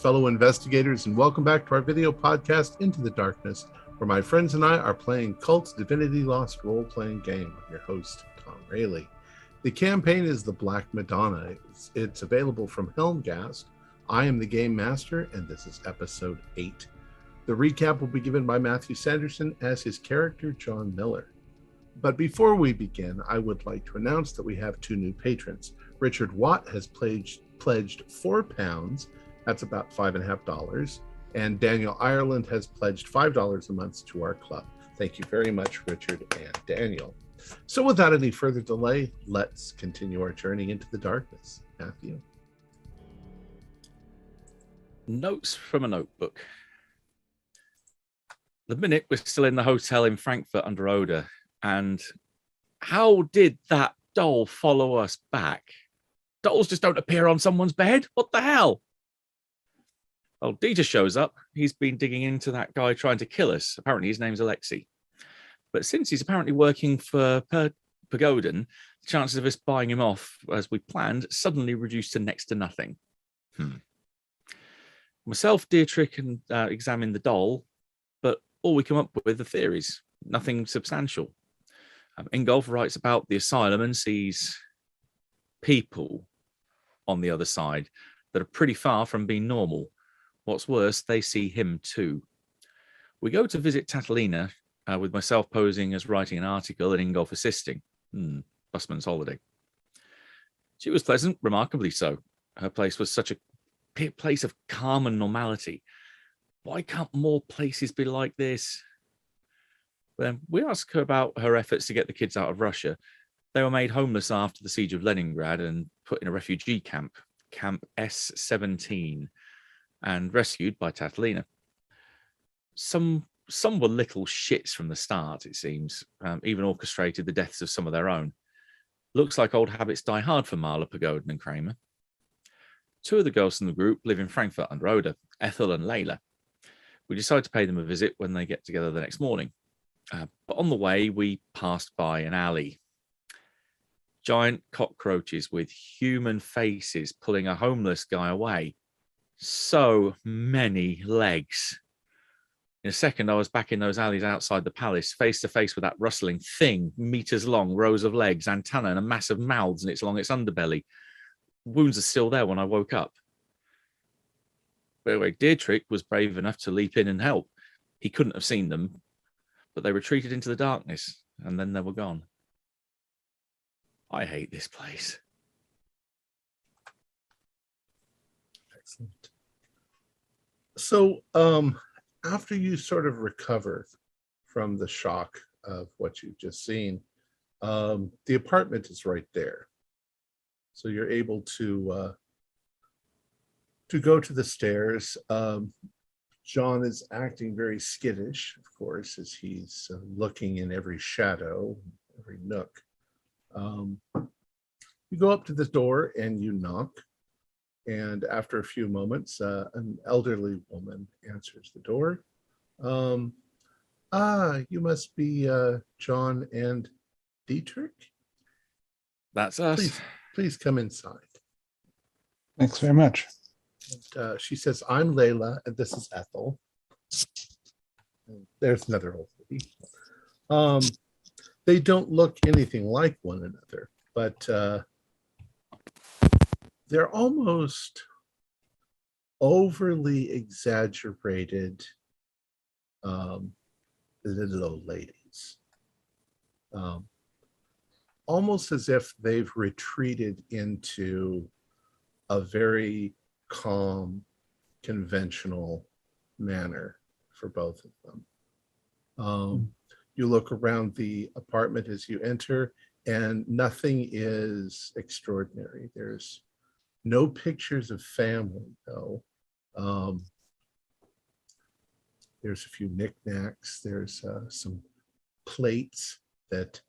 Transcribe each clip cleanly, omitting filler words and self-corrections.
fellow investigators, and welcome back to our video podcast, Into the Darkness, where my friends and I are playing KULT Divinity Lost role-playing game. I'm your host, Tom Rayleigh. The campaign is The Black Madonna. It's available from Helmgast. I am the Game Master, and this is Episode 8. The recap will be given by Matthew Sanderson as his character, John Miller. But before we begin, I would like to announce that we have two new patrons. Richard Watt has pledged £4, that's about $5.50, and Daniel Ireland has pledged $5 a month to our club. Thank you very much, Richard and Daniel. So without any further delay, let's continue our journey into the darkness. Matthew. Notes from a notebook. The minute we're still in the hotel in Frankfurt under Oder, and how did that doll follow us back? Dolls just don't appear on someone's bed. What the hell? Well, Dieter shows up. He's been digging into that guy trying to kill us. Apparently his name's Alexei. But since he's apparently working for Pagodin, the chances of us buying him off as we planned suddenly reduced to next to nothing. Myself, Dietrich, and examined the doll, but all we come up with are theories. Nothing substantial. Ingolf writes about the asylum and sees people on the other side that are pretty far from being normal. What's worse, they see him too. We go to visit Tatalina, with myself posing as writing an article and Ingolf assisting. Busman's holiday. She was pleasant, remarkably so. Her place was such a place of calm and normality. Why can't more places be like this? Then we asked her about her efforts to get the kids out of Russia. They were made homeless after the siege of Leningrad and put in a refugee camp, Camp S-17, and rescued by Tatalina. Some were little shits from the start, it seems, even orchestrated the deaths of some of their own. Looks like old habits die hard for Marla, Pagodin, and Kramer. Two of the girls in the group live in Frankfurt under Oder, Ethel and Layla. We decide to pay them a visit when they get together the next morning. But on the way, we passed by an alley. Giant cockroaches with human faces pulling a homeless guy away. So many legs. In a second, I was back in those alleys outside the palace, face to face with that rustling thing, meters long, rows of legs, antenna, and a mass of mouths along its underbelly. Wounds are still there when I woke up. But anyway, Dietrich was brave enough to leap in and help. He couldn't have seen them, but they retreated into the darkness, and then they were gone. I hate this place. Excellent. So, after you sort of recover from the shock of what you've just seen, the apartment is right there. So you're able to go to the stairs. John is acting very skittish, of course, as he's looking in every shadow, every nook. You go up to the door and you knock. And after a few moments, an elderly woman answers the door. You must be John and Dietrich? That's us. Please come inside. Thanks very much. And, she says, I'm Layla, and this is Ethel. And there's another old lady. They don't look anything like one another, but they're almost overly exaggerated little old ladies. Almost as if they've retreated into a very calm, conventional manner for both of them. You look around the apartment as you enter, and nothing is extraordinary. There's no pictures of family, though. There's a few knickknacks. There's some plates that,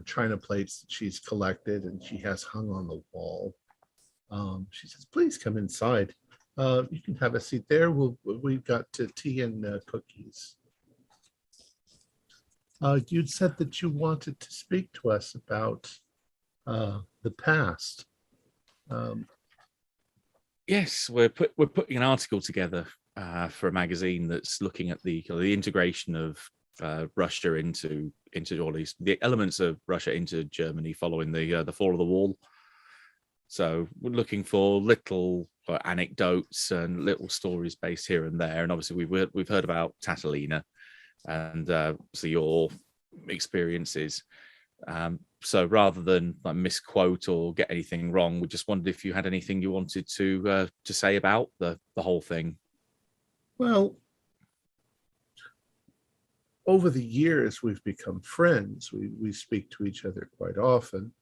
china plates that she's collected and she has hung on the wall. She says, please come inside. You can have a seat there. We've got tea and cookies. You'd said that you wanted to speak to us about the past. Yes, we're putting an article together for a magazine that's looking at the integration of Russia into all the elements of Russia into Germany following the fall of the wall. So we're looking for little anecdotes and little stories based here and there, and obviously we've heard about Tatalina and so your experiences. So rather than like misquote or get anything wrong, we just wondered if you had anything you wanted to say about the whole thing. Well, over the years, we've become friends. We speak to each other quite often.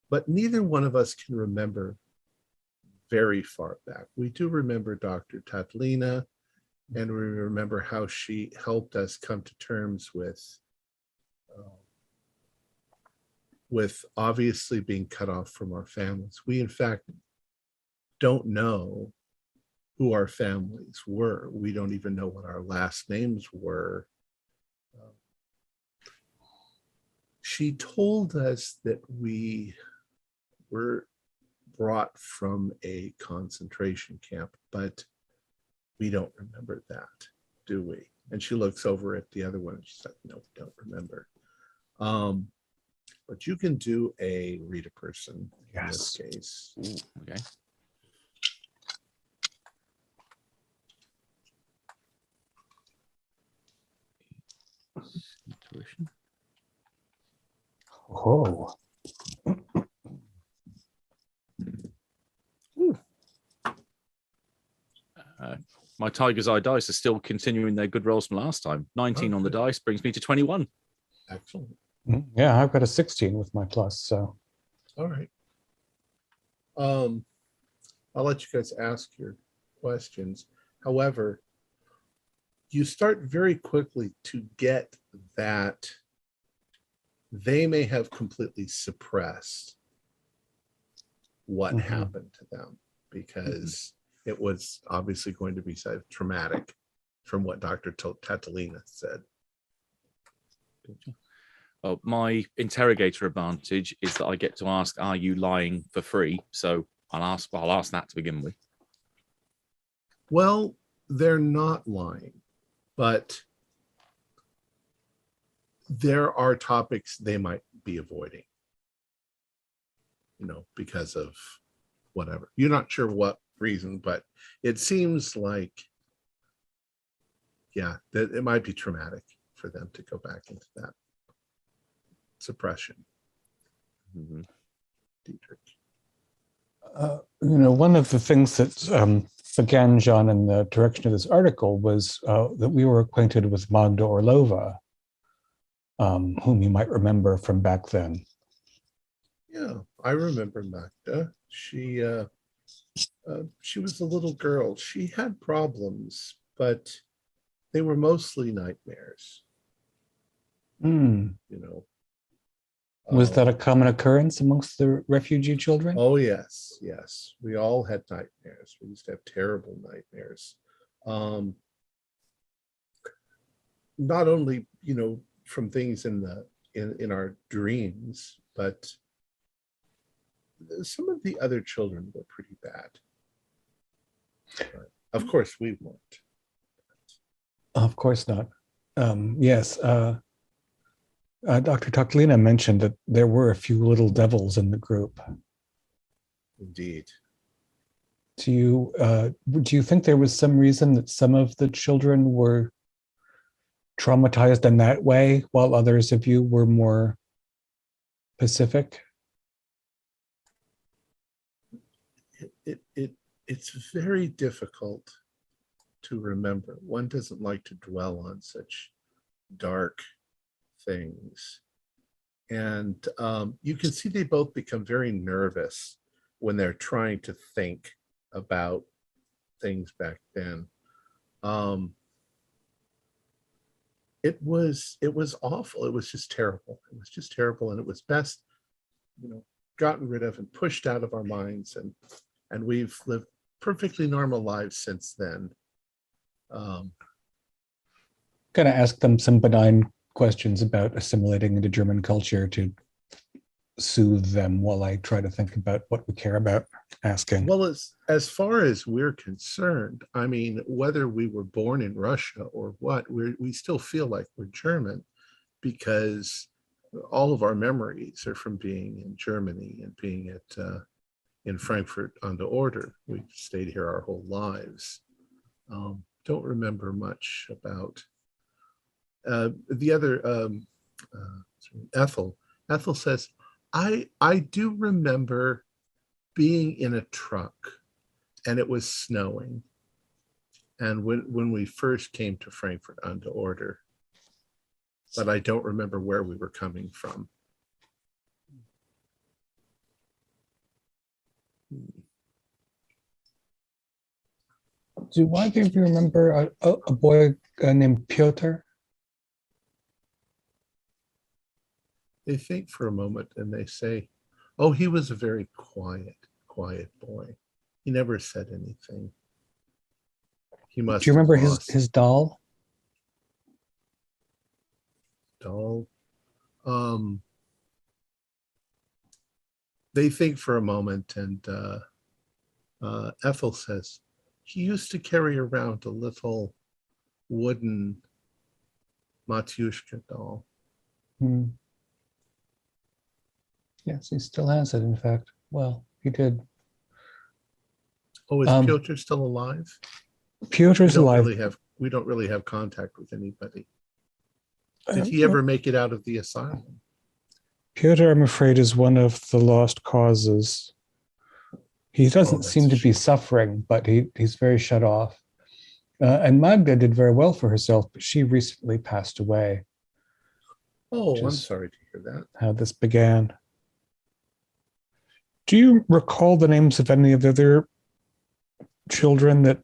But neither one of us can remember very far back. We do remember Dr. Tatlina, and we remember how she helped us come to terms with obviously being cut off from our families. We, in fact, don't know who our families were. We don't even know what our last names were. She told us that we were brought from a concentration camp, but we don't remember that, do we? And she looks over at the other one and she's like, no, we don't remember. But you can do a read a person in this case. Ooh, okay. Intuition. Oh. My Tiger's Eye dice are still continuing their good rolls from last time. 19 on the dice brings me to 21. Excellent. Yeah, I've got a 16 with my plus, so. All right. I'll let you guys ask your questions. However, you start very quickly to get that they may have completely suppressed what happened to them, because it was obviously going to be so traumatic from what Dr. Tatalina said. Well, my interrogator advantage is that I get to ask, are you lying for free? So I'll ask that to begin with. Well, they're not lying, but there are topics they might be avoiding, because of whatever. You're not sure what reason, but it seems like, yeah, that it might be traumatic for them to go back into that suppression. Dietrich. One of the things that began John in the direction of this article was that we were acquainted with Magda Orlova, whom you might remember from back then. Yeah, I remember Magda. She was a little girl. She had problems, but they were mostly nightmares. Was that a common occurrence amongst the refugee children? Oh, yes. We all had nightmares. We used to have terrible nightmares. Not only, from things in our dreams, but some of the other children were pretty bad. But of course, we weren't. Of course not. Yes. Dr. Taklina mentioned that there were a few little devils in the group. Indeed. Do you think there was some reason that some of the children were traumatized in that way, while others of you were more pacific? It's very difficult to remember. One doesn't like to dwell on such dark things. And you can see they both become very nervous when they're trying to think about things back then. It was awful. It was just terrible. It was just terrible. And it was best, gotten rid of and pushed out of our minds. And we've lived perfectly normal lives since then. Gonna ask them some benign questions about assimilating into German culture to soothe them while I try to think about what we care about asking. Well, as far as we're concerned, I mean, whether we were born in Russia or what, we still feel like we're German because all of our memories are from being in Germany and being in Frankfurt on the Oder. We've stayed here our whole lives. Don't remember much about the other Ethel. Ethel says, I do remember being in a truck and it was snowing. And when we first came to Frankfurt on the Oder, but I don't remember where we were coming from. Do either of you remember a boy named Pyotr? They think for a moment and they say, oh, he was a very quiet boy. He never said anything. He must. Do you remember his doll? Doll. They think for a moment, and Ethel says, he used to carry around a little wooden Matyushka doll. Hmm. Yes, he still has it, in fact. Well, he did. Oh, is Pyotr still alive? Pyotr's alive. We don't really have contact with anybody. Did he ever make it out of the asylum? Pyotr, I'm afraid, is one of the lost causes. He doesn't seem to be suffering, but he's very shut off. And Magda did very well for herself, but she recently passed away. Oh, I'm sorry to hear that. How this began. Do you recall the names of any of the other children that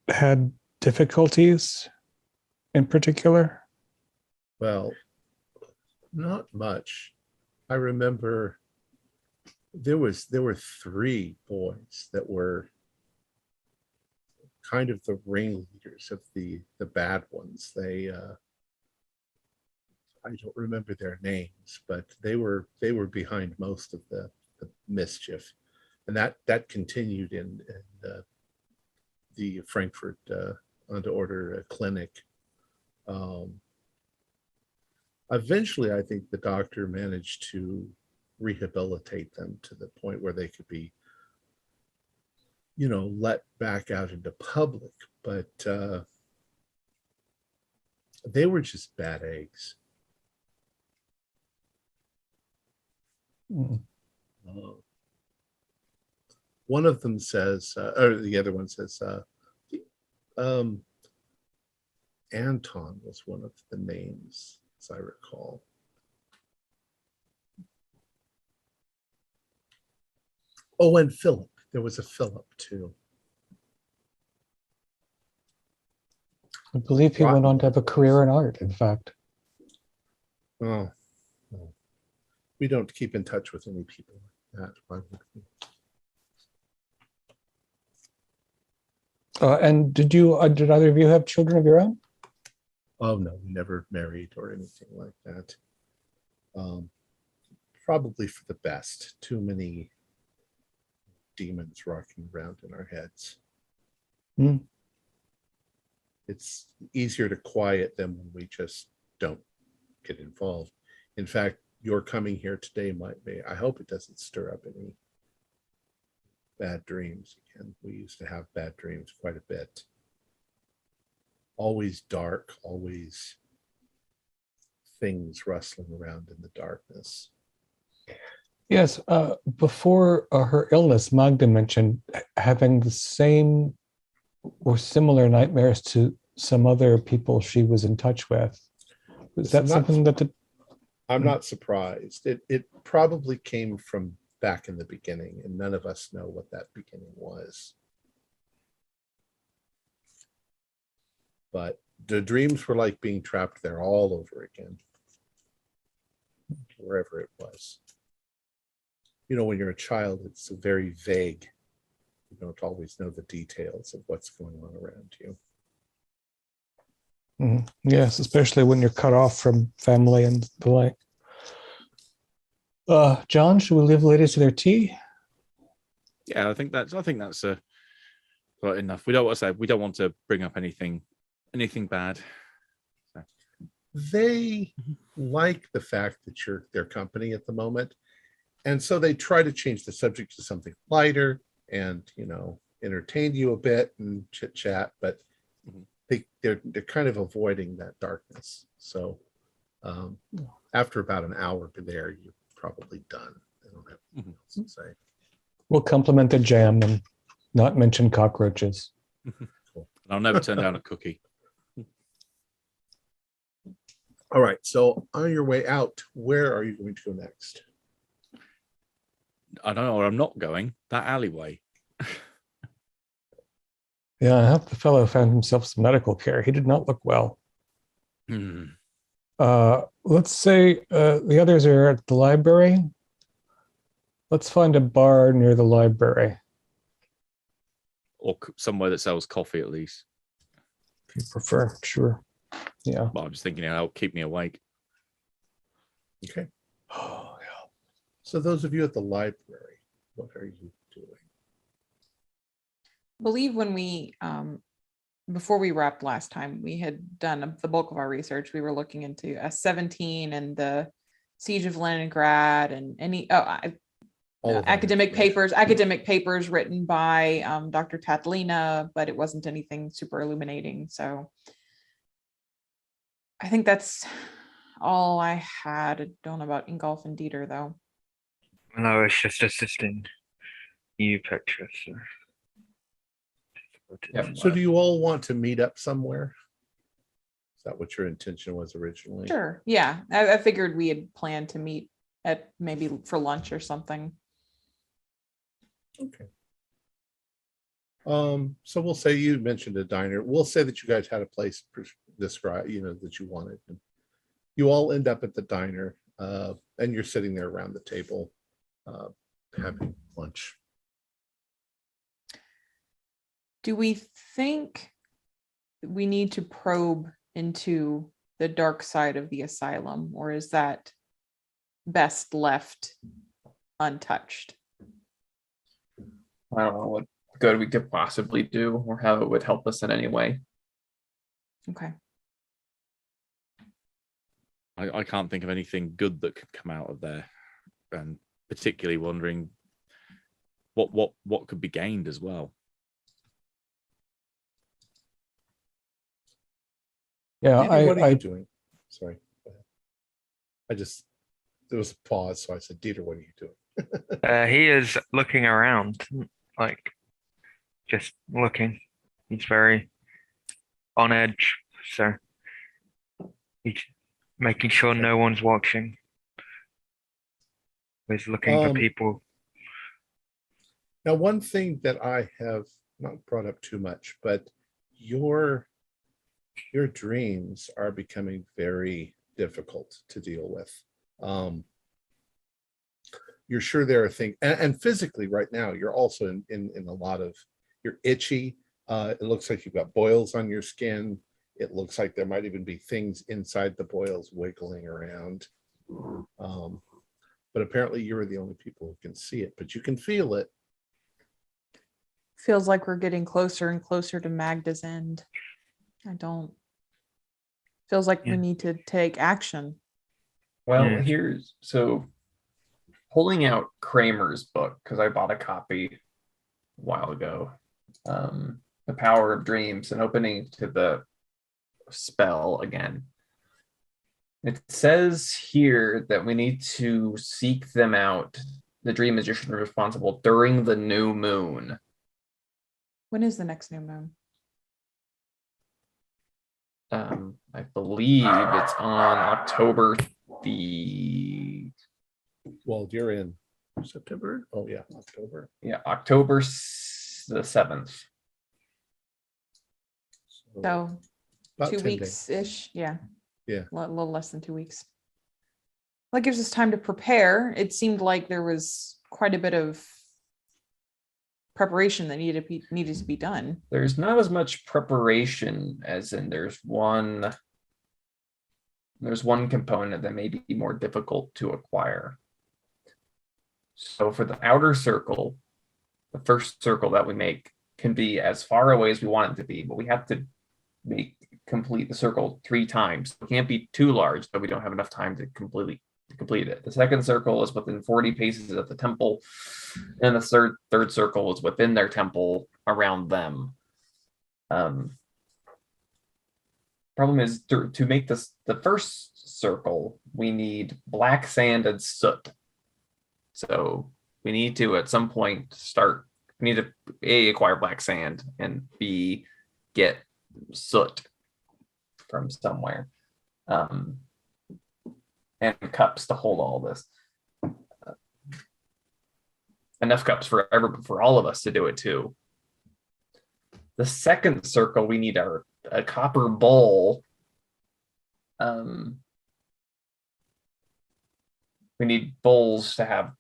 had difficulties in particular? Well, not much. I remember there were 3 boys that were kind of the ringleaders of the bad ones. They I don't remember their names, but they were behind most of the mischief, and that continued in the Frankfurt on the Oder clinic. Eventually, I think the doctor managed to rehabilitate them to the point where they could be, let back out into public, but they were just bad eggs. One of them says, or the other one says, Anton was one of the names, as I recall. Oh, and Philip. There was a Philip too. I believe he went on to have a career in art, in fact. Oh, we don't keep in touch with any people like that. Why would we? And did either of you have children of your own? Oh no, we never married or anything like that. Probably for the best. Too many demons rocking around in our heads. It's easier to quiet them when we just don't get involved. In fact, your coming here today I hope it doesn't stir up any bad dreams again. We used to have bad dreams quite a bit. Always dark, always things rustling around in the darkness. Yes, before her illness, Magda mentioned having the same or similar nightmares to some other people she was in touch with. Was that something that I'm not surprised. It probably came from back in the beginning, and none of us know what that beginning was. But the dreams were like being trapped there all over again, wherever it was. When you're a child, it's very vague. You don't always know the details of what's going on around you. Yes, especially when you're cut off from family and the like. John, should we leave the ladies to their tea? Yeah, I think that's right enough. We don't want to bring up anything bad. So. They like the fact that you're their company at the moment, and so they try to change the subject to something lighter and entertain you a bit and chit chat, but they're kind of avoiding that darkness. So after about an hour there, you're probably done. They don't have anything else to say. We'll compliment the jam and not mention cockroaches. Cool. I'll never turn down a cookie. All right. So on your way out, where are you going to go next? I don't know where I'm not going. That alleyway. Yeah, I hope the fellow found himself some medical care. He did not look well. Let's say the others are at the library. Let's find a bar near the library. Or somewhere that sells coffee, at least. If you prefer, sure. Yeah. Well, I'm just thinking it'll keep me awake. Okay. Oh, yeah. So those of you at the library, what are you doing? I believe when we, before we wrapped last time, we had done the bulk of our research. We were looking into S-17 and the Siege of Leningrad and academic papers written by Dr. Tatlina, but it wasn't anything super illuminating. So I think that's all I had. I don't know about Ingolf and Dieter, though. No, I was just assisting you, Petra. So do you all want to meet up somewhere? Is that what your intention was originally? Sure. Yeah. I figured we had planned to meet at maybe for lunch or something. Okay. So we'll say you mentioned a diner. We'll say that you guys had a place described, that you wanted. And you all end up at the diner, and you're sitting there around the table, having lunch. Do we think we need to probe into the dark side of the asylum, or is that best left untouched? I don't know what good we could possibly do or how it would help us in any way. Okay. I can't think of anything good that could come out of there, and particularly wondering what could be gained as well. Yeah, Dieter, what are you doing? Sorry. There was a pause, so I said, Dieter, what are you doing? He is looking around, like just looking. He's very on edge, so he's making sure no one's watching. He's looking for people. Now, one thing that I have not brought up too much, but your dreams are becoming very difficult to deal with. You're sure there are things, and physically right now, you're also in a lot of, you're itchy. It looks like you've got boils on your skin. It looks like there might even be things inside the boils wiggling around. But apparently you're the only people who can see it, but you can feel it. Feels like we're getting closer and closer to Magda's end. Feels like we need to take action. Well, so pulling out Kramer's book, because I bought a copy a while ago, The Power of Dreams, and opening to the spell again. It says here that we need to seek them out, the dream magician responsible, during the new moon. When is the next new moon? I believe it's on October the... Well, you're in September? Oh, yeah, October. Yeah, October the 7th. So about 2 10 weeks-ish. Yeah. Yeah. A little less than 2 weeks. That gives us time to prepare. It seemed like there was quite a bit of preparation that needed to be done. There's not as much preparation as in there's one component that may be more difficult to acquire. So for the outer circle, the first circle that we make can be as far away as we want it to be, but we have to complete the circle 3 times. It can't be too large, so we don't have enough time to complete it. The second circle is within 40 paces of the temple, and the third circle is within their temple around them. Problem is to make this the first circle, we need black sand and soot. So we need to at some point we need to A, acquire black sand, and B, get soot from somewhere. And cups to hold all this. Enough cups for all of us to do it too. The second circle, we need a copper bowl. We need bowls to have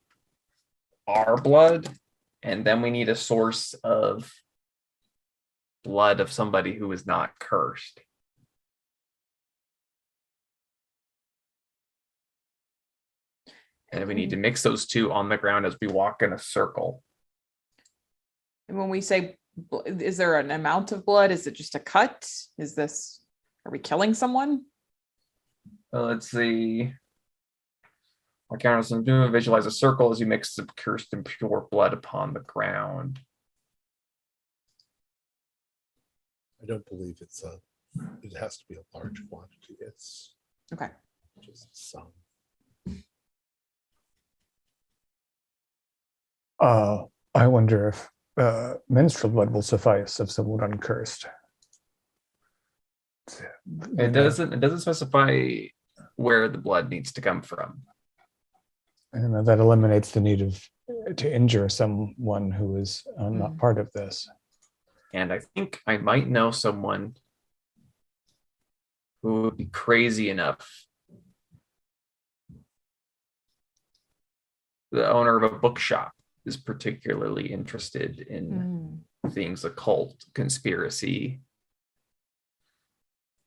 our blood, and then we need a source of blood of somebody who is not cursed. And we need to mix those two on the ground as we walk in a circle. And when we say, is there an amount of blood? Is it just a cut? Are we killing someone? Let's see. I count as I'm doing visualize a circle as you mix the cursed and pure blood upon the ground. I don't believe it has to be a large quantity. It's okay. Just some. I wonder if menstrual blood will suffice of someone uncursed. It doesn't specify where the blood needs to come from. I don't know, that eliminates the need to injure someone who is not part of this. And I think I might know someone who would be crazy enough. The owner of a bookshop is particularly interested in things occult, conspiracy,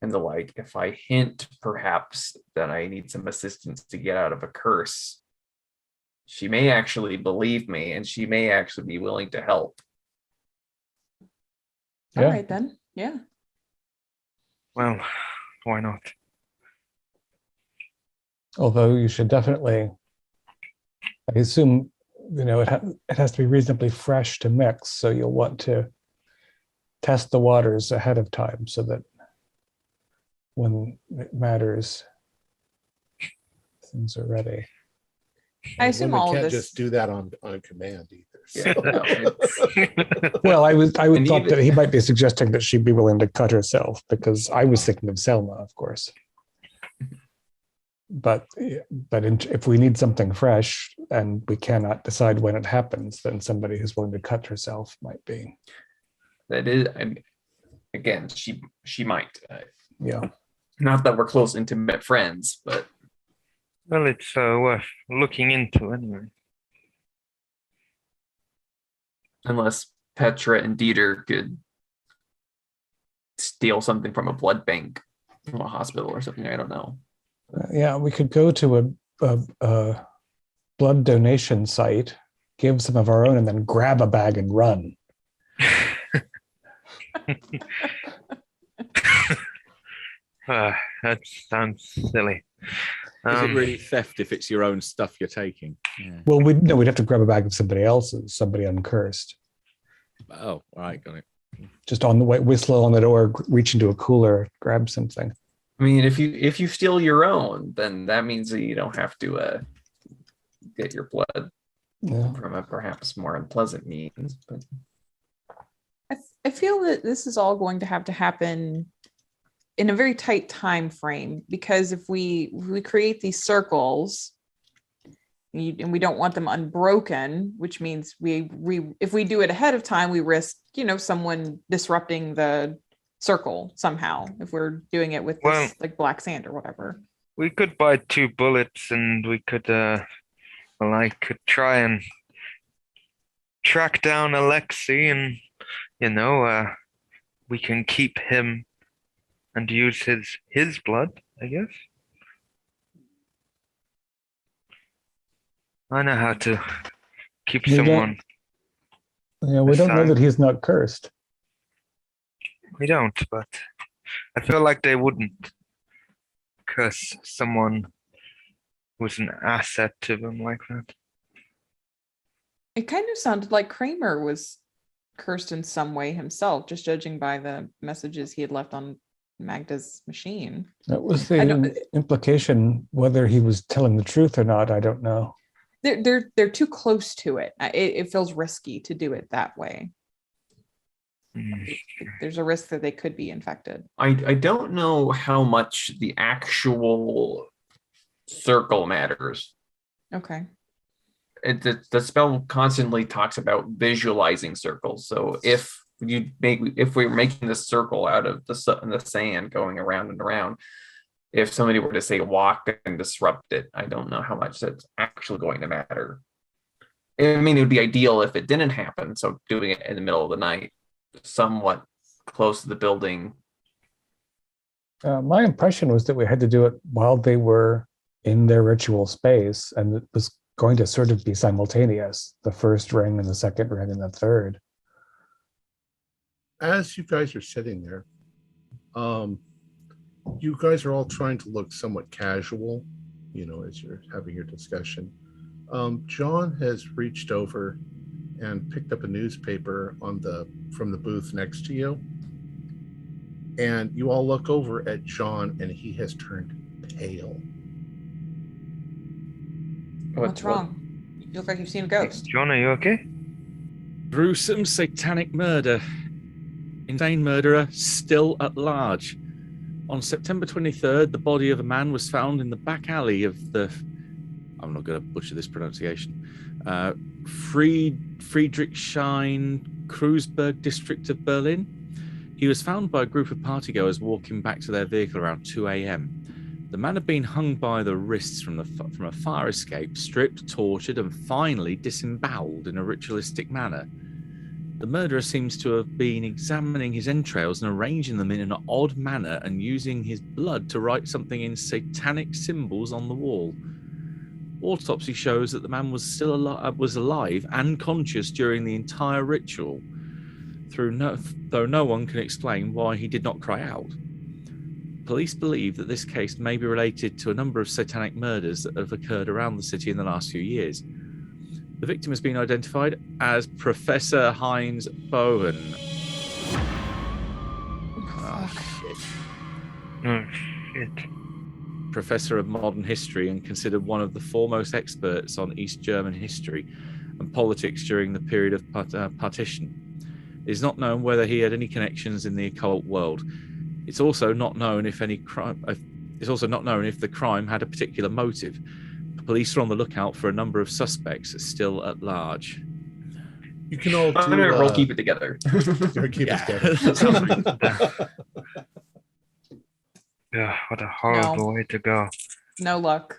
and the like. If I hint perhaps that I need some assistance to get out of a curse, she may actually believe me, and she may actually be willing to help. All right then. Yeah. Well, why not? Although you should definitely, I assume, it has to be reasonably fresh to mix, so you'll want to test the waters ahead of time so that when it matters, things are ready. I assume all of can't this. just do that on command either. Yeah, So. no, Well, I would And thought even- that he might be suggesting that she'd be willing to cut herself, because I was thinking of Selma, of course. But if we need something fresh and we cannot decide when it happens, then somebody who's willing to cut herself might be. that is, again, she might. Yeah. Not that we're close, intimate friends, but Well, it's worth looking into anyway. unless Petra and Dieter could steal something from a blood bank from a hospital or something, I don't know. Yeah, we could go to a blood donation site, give some of our own, and then grab a bag and run. That sounds silly. Is it really theft if it's your own stuff you're taking? Yeah. Well, we'd have to grab a bag of somebody else's, somebody uncursed. Oh, all right, got it. Just on the way, whistle on the door, reach into a cooler, grab something. I mean, if you steal your own, then that means that you don't have to get your blood from a perhaps more unpleasant means. But I feel that this is all going to happen in a very tight time frame, because if we create these circles and we don't want them unbroken, which means if we do it ahead of time, we risk someone disrupting the circle somehow if we're doing it with this like black sand or whatever. We could buy 2 bullets, and we could I could try and track down Alexei, and we can keep him and use his blood, I guess. I know how to keep We don't- someone. Yeah, we don't know Aside. that he's not cursed. We don't, but I feel like they wouldn't curse someone who's an asset to them like that. It kind of sounded like Kramer was cursed in some way himself, just judging by the messages he had left on Magda's machine. That was I don't- the implication. Whether he was telling the truth or not, I don't know. They're too close to it. It feels risky to do it that way. Mm. There's a risk that they could be infected. I don't know how much the actual circle matters. Okay. The spell constantly talks about visualizing circles. So if we're making this circle out of the sand going around and around, if somebody were to say walk and disrupt it, I don't know how much that's actually going to matter. I mean, it would be ideal if it didn't happen. So doing it in the middle of the night, somewhat close to the building. My impression was that we had to do it while they were in their ritual space, and it was going to sort of be simultaneous, the first ring and the second ring and the third. As you guys are sitting there, you guys are all trying to look somewhat casual, as you're having your discussion. John has reached over and picked up a newspaper from the booth next to you. And you all look over at John, and he has turned pale. What's wrong? You look like you've seen a ghost. John, are you okay? Gruesome satanic murder. Insane murderer still at large. On September 23rd, the body of a man was found in the back alley of the... I'm not going to butcher this pronunciation. Friedrichshain Kreuzberg district of Berlin. He was found by a group of partygoers walking back to their vehicle around 2 a.m. The man had been hung by the wrists from a fire escape, stripped, tortured, and finally disemboweled in a ritualistic manner. The murderer seems to have been examining his entrails and arranging them in an odd manner and using his blood to write something in satanic symbols on the wall. Autopsy shows that the man was still alive and conscious during the entire ritual, though no one can explain why he did not cry out. Police believe that this case may be related to a number of satanic murders that have occurred around the city in the last few years. The victim has been identified as Professor Heinz Bowen. Oh, shit. Oh, shit. Professor of modern history and considered one of the foremost experts on East German history and politics during the period of partition. It is not known whether he had any connections in the occult world. It's also not known if the crime had a particular motive. Police are on the lookout for a number of suspects still at large. You can all I'm gonna roll keep it together. keep it together. Yeah, what a horrible way to go. No luck.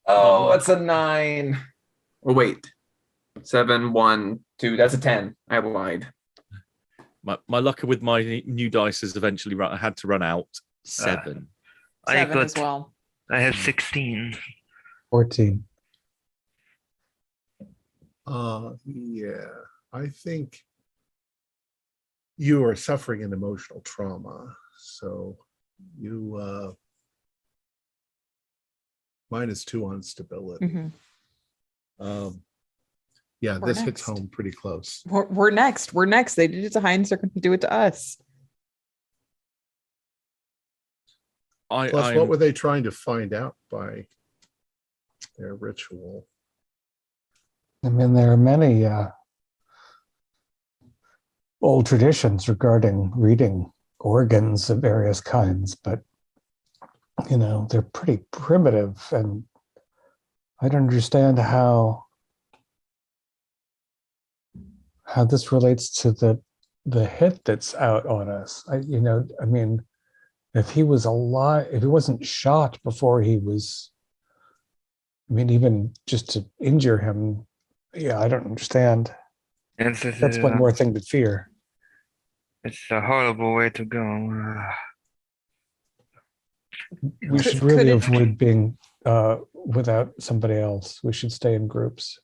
Oh, that's a 9. Oh wait, 7, 1, 2. That's a 10. I lied. My luck with my new dice has eventually had to run out. 7. 7 as well. I had 16. 14. Yeah, I think you are suffering an emotional trauma. So you -2 on stability. Mhm. Yeah, We're this hits next. home pretty close. We're next. We're next. They did it to Heinz. They're going to do it to us. Plus, what were they trying to find out by their ritual? I mean, there are many old traditions regarding reading organs of various kinds, but they're pretty primitive, and I don't understand how this relates to the hit that's out on us. I mean, if he was alive, if he wasn't shot before he was, even just to injure him, yeah, I don't understand. That's one more thing to fear. It's a horrible way to go. We should really avoid being without somebody else. We should stay in groups.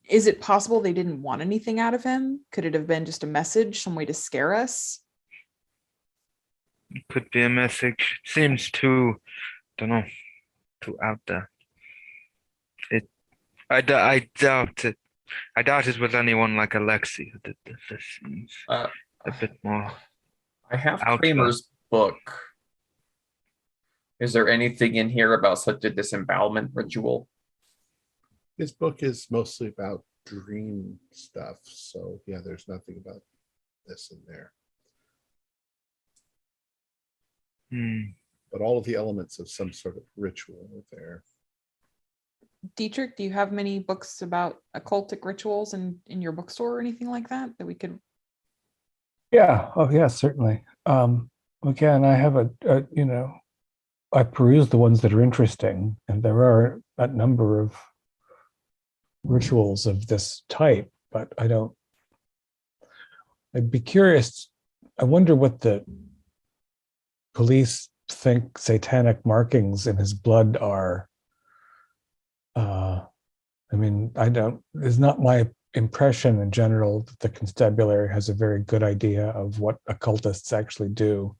Is it possible they didn't want anything out of him? Could it have been just a message, some way to scare us? Could be a message. Seems too, don't know, too out there. I doubt it. I doubt it was anyone like Alexi who did this. This seems a bit more. I have out Kramer's book. Is there anything in here about such a disembowelment ritual? His book is mostly about dream stuff, so yeah, there's nothing about this in there. But all of the elements of some sort of ritual are there. Dietrich, do you have many books about occultic rituals in your bookstore or anything like that we could? Yeah. Oh, yeah, certainly. Again, I have I peruse the ones that are interesting, and there are a number of rituals of this type, but I'd be curious. I wonder what the police think satanic markings in his blood are. It's not my impression in general that the constabulary has a very good idea of what occultists actually do.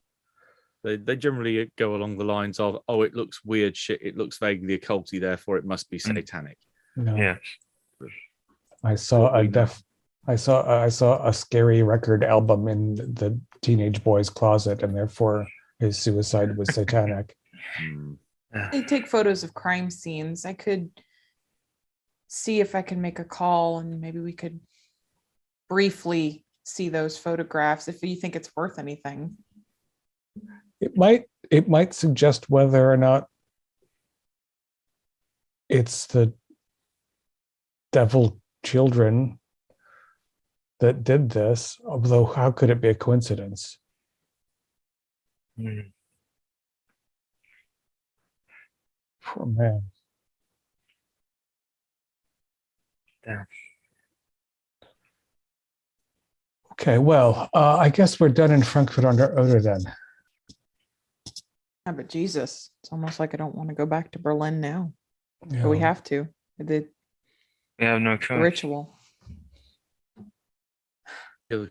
They generally go along the lines of, oh, it looks weird shit, it looks vaguely occulty, therefore it must be satanic. No. Yeah. I saw a scary record album in the teenage boy's closet, and therefore his suicide was satanic. They take photos of crime scenes. I could see if I can make a call, and maybe we could briefly see those photographs if you think it's worth anything. It might suggest whether or not it's the devil children that did this, although how could it be a coincidence? Poor man. Yeah. Okay, well, I guess we're done in Frankfurt an der Oder then. Yeah, but Jesus, it's almost like I don't want to go back to Berlin now. Yeah. But we have to. We have no The choice. ritual.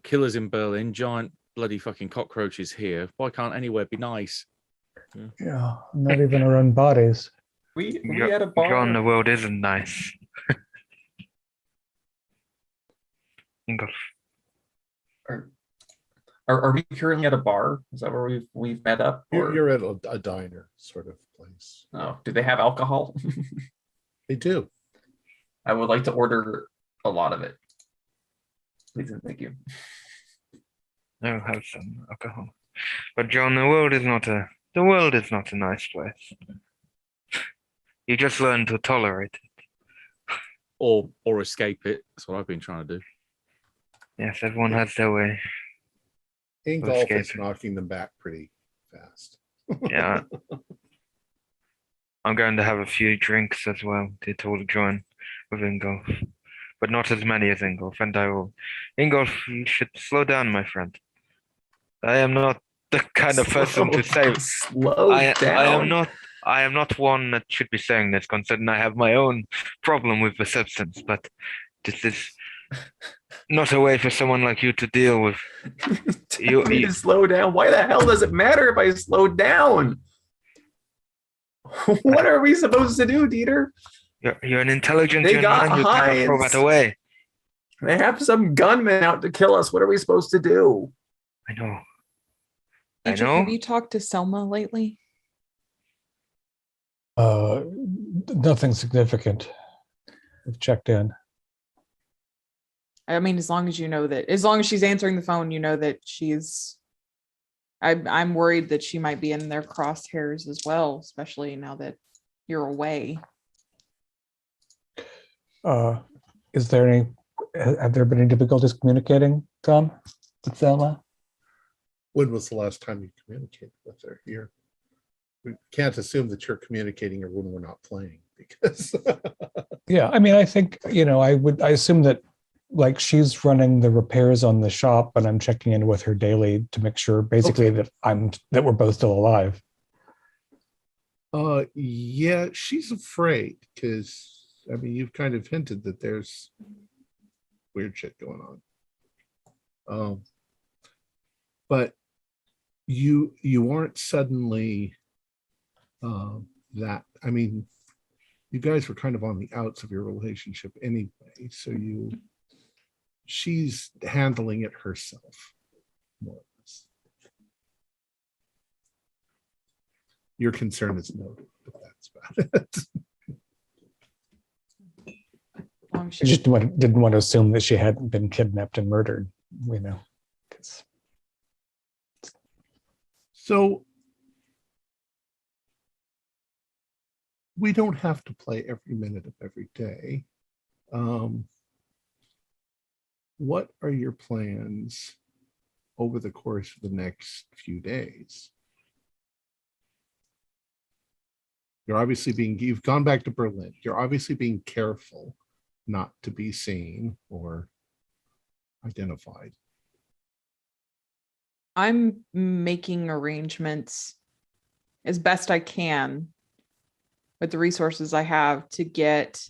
Killers in Berlin, giant bloody fucking cockroaches here. Why can't anywhere be nice? Yeah, not even our own bodies. We had a bar. John, the world isn't nice. Ingolf. Are we currently at a bar? Is that where we've met up? Or? You're at a diner sort of place. Oh, do they have alcohol? They do. I would like to order a lot of it. Please and thank you. I'll have some alcohol. But John, the world is not a nice place. You just learn to tolerate it. Or escape it. That's what I've been trying to do. Yes, everyone has their way. Ingolf is knocking them back pretty fast. Yeah. I'm going to have a few drinks as well to join with Ingolf. But not as many as Ingolf, and I will. Ingolf, you should slow down, my friend. I am not the kind of person to say. Slow down. I am not one that should be saying this, considering I have my own problem with the substance. But this is not a way for someone like you to deal with. You need to slow down. Why the hell does it matter if I slow down? What are we supposed to do, Dieter? You're an intelligent They young got man. You cannot throw Heinz. that away. They have some gunmen out to kill us. What are we supposed to do? I know. Dietrich, have you talked to Selma lately? Nothing significant. I've checked in. I mean, as long as she's answering the phone, you know that she's. I'm worried that she might be in their crosshairs as well, especially now that you're away. Have there been any difficulties communicating, Tom, with Selma? When was the last time you communicated with her? We can't assume that you're communicating her when we're not playing, because Yeah, I mean, I think, I assume that like she's running the repairs on the shop, and I'm checking in with her daily to make sure basically that we're both still alive. Yeah, she's afraid because I mean you've kind of hinted that there's weird shit going on. But you aren't suddenly that. I mean, you guys were kind of on the outs of your relationship anyway, so she's handling it herself, more or less. Your concern is noted, but that's about it. I just didn't want to assume that she hadn't been kidnapped and murdered, you know. So we don't have to play every minute of every day. What are your plans over the course of the next few days? You've gone back to Berlin. You're obviously being careful not to be seen or identified. I'm making arrangements as best I can with the resources I have to get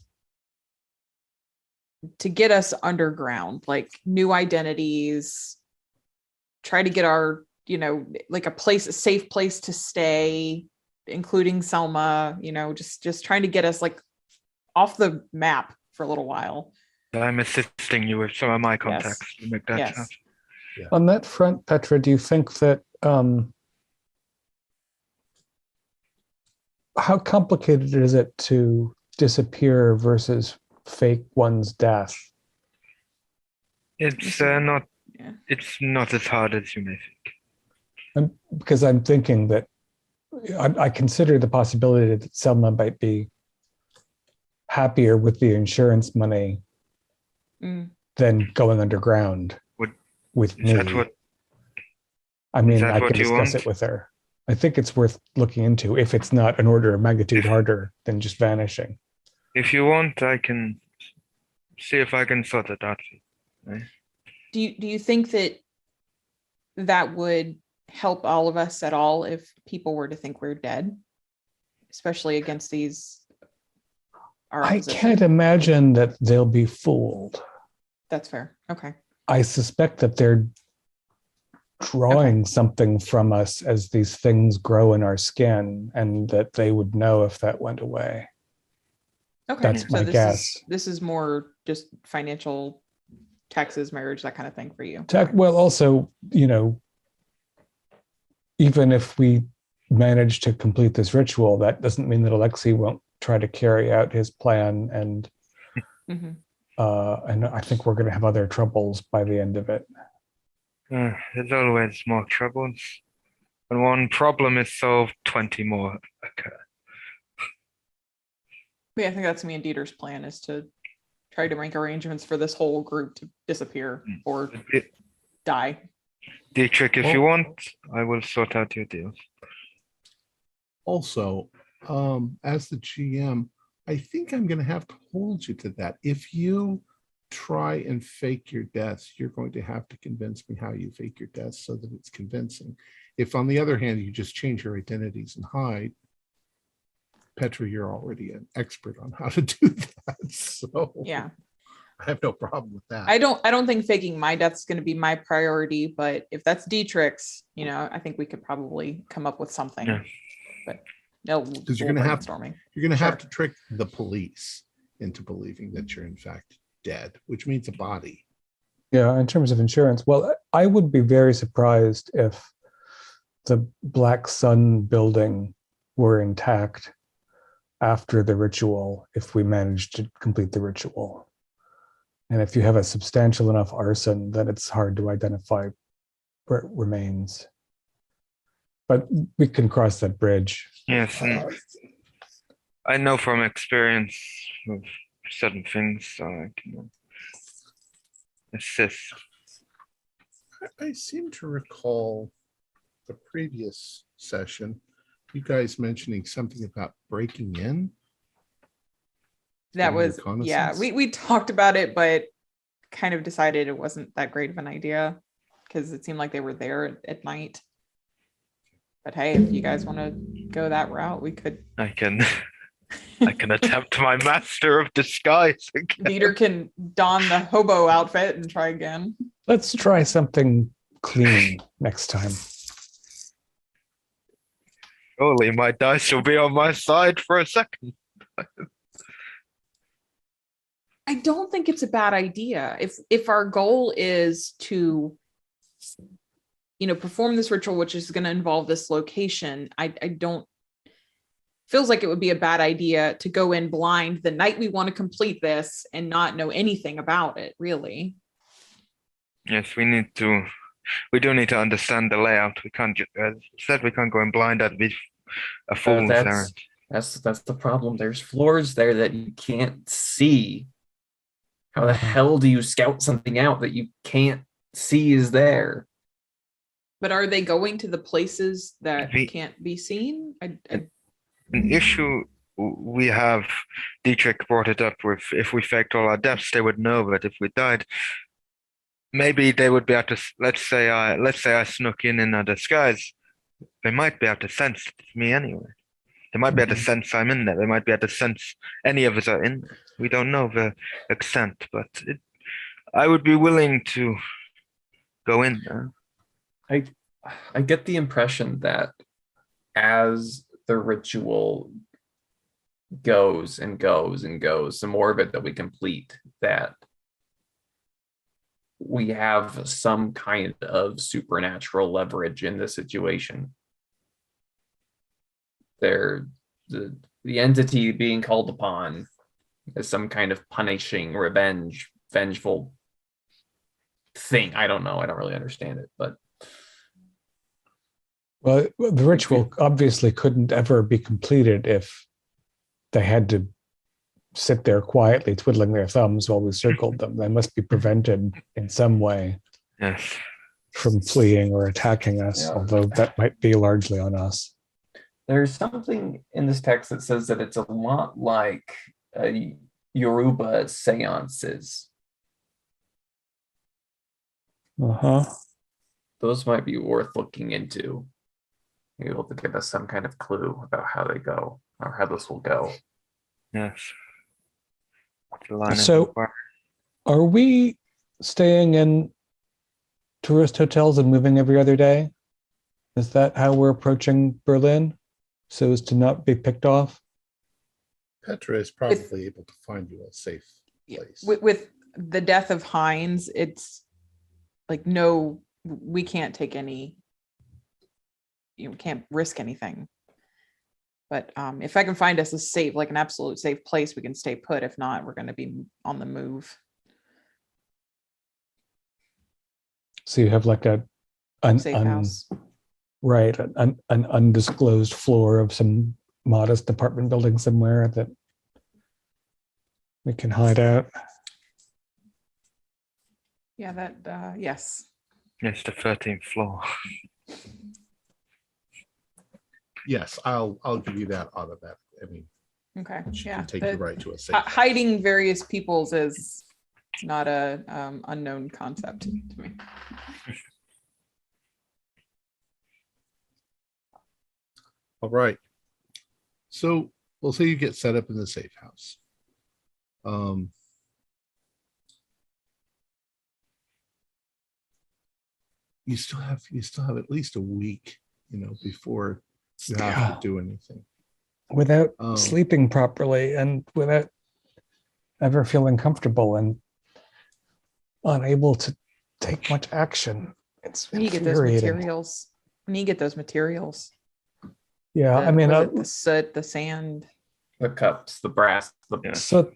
us underground, like new identities, try to get our, like a safe place to stay, including Selma, just trying to get us like off the map for a little while. I'm assisting you with some of my contacts to make that Yes. happen. Yeah. On that front, Petra, do you think that how complicated is it to disappear versus fake one's death? It's not. Yeah. It's not as hard as you may think. Because I'm thinking that I consider the possibility that Selma might be happier with the insurance money than going underground with me. I mean, I can discuss it with her. I think it's worth looking into if it's not an order of magnitude harder than just vanishing. If you want, I can see if I can sort it out. Right? Do you think that would help all of us at all if people were to think we're dead, especially against these? I can't imagine that they'll be fooled. That's fair. Okay. I suspect that they're drawing something from us as these things grow in our skin, and that they would know if that went away. Okay. That's my guess. This is more just financial, taxes, marriage, that kind of thing for you. Well, also, even if we manage to complete this ritual, that doesn't mean that Alexei won't try to carry out his plan, and and I think we're going to have other troubles by the end of it. There's always more troubles. When one problem is solved, 20 more occur. Yeah, I think that's me and Dieter's plan, is to try to make arrangements for this whole group to disappear or die. Dietrich, if you want, I will sort out your deals. Also, as the GM, I think I'm going to have to hold you to that. If you try and fake your deaths, you're going to have to convince me how you fake your deaths so that it's convincing. If, on the other hand, you just change your identities and hide, Petra, you're already an expert on how to do that. So yeah, I have no problem with that. I don't think faking my death is going to be my priority, but if that's Dietrich's, I think we could probably come up with something. Yeah. But no, because you're going to have to trick the police into believing that you're in fact dead, which means a body. Yeah, in terms of insurance, well, I would be very surprised if the Black Sun building were intact after the ritual, if we managed to complete the ritual. And if you have a substantial enough arson, then it's hard to identify remains. But we can cross that bridge. Yes, I know from experience of certain things, so I can assist. I seem to recall the previous session, you guys mentioning something about breaking in. That was, yeah, we talked about it, but kind of decided it wasn't that great of an idea because it seemed like they were there at night. But hey, if you guys want to go that route. We could. I can attempt my master of disguise again. Peter can don the hobo outfit and try again. Let's try something clean next time. Surely my dice will be on my side for a second. I don't think it's a bad idea. If our goal is to, perform this ritual, which is going to involve this location, I don't. Feels like it would be a bad idea to go in blind the night we want to complete this and not know anything about it, really. Yes, we do need to understand the layout. We can't just, as said, we can't go in blind. That'd be a fool's errand. That's the problem. There's floors there that you can't see. How the hell do you scout something out that you can't see is there? But are they going to the places that can't be seen? An issue we have, Dietrich brought it up with, if we faked all our deaths, they would know that if we died, maybe they would be able to, let's say I snuck in a disguise, they might be able to sense me anyway. They might be able to sense I'm in there. They might be able to sense any of us are in there. We don't know the extent, but I would be willing to go in there. I get the impression that as the ritual goes and goes and goes, the more of it that we complete, that we have some kind of supernatural leverage in this situation. The entity being called upon as some kind of punishing, vengeful thing. I don't know. I don't really understand it, but well, the ritual obviously couldn't ever be completed if they had to sit there quietly twiddling their thumbs while we circled them. They must be prevented in some way from fleeing or attacking us, although that might be largely on us. There's something in this text that says that it's a lot like Yoruba seances. Those might be worth looking into. Able to give us some kind of clue about how they go or how this will go. Yes. So, are we staying in tourist hotels and moving every other day? Is that how we're approaching Berlin, so as to not be picked off? Petra is probably able to find you a safe place. With the death of Heinz, it's like, no, we can't take any. We can't risk anything. But if I can find us a safe, like an absolute safe place, we can stay put. If not, we're going to be on the move. So you have like an house, right? An undisclosed floor of some modest apartment building somewhere that we can hide out. Yeah, that yes. It's the 13th floor. Yes, I'll give you that automatically. I mean, okay, she yeah. can take you right to a safe. Hiding various peoples is not a unknown concept to me. All right. So we'll say you get set up in the safe house. You still have at least a week, before you have to do anything. Without sleeping properly and without ever feeling comfortable and unable to take much action. It's when you get those materials. When you get those materials. Yeah, I mean, the soot, the sand, the cups, the brass, soot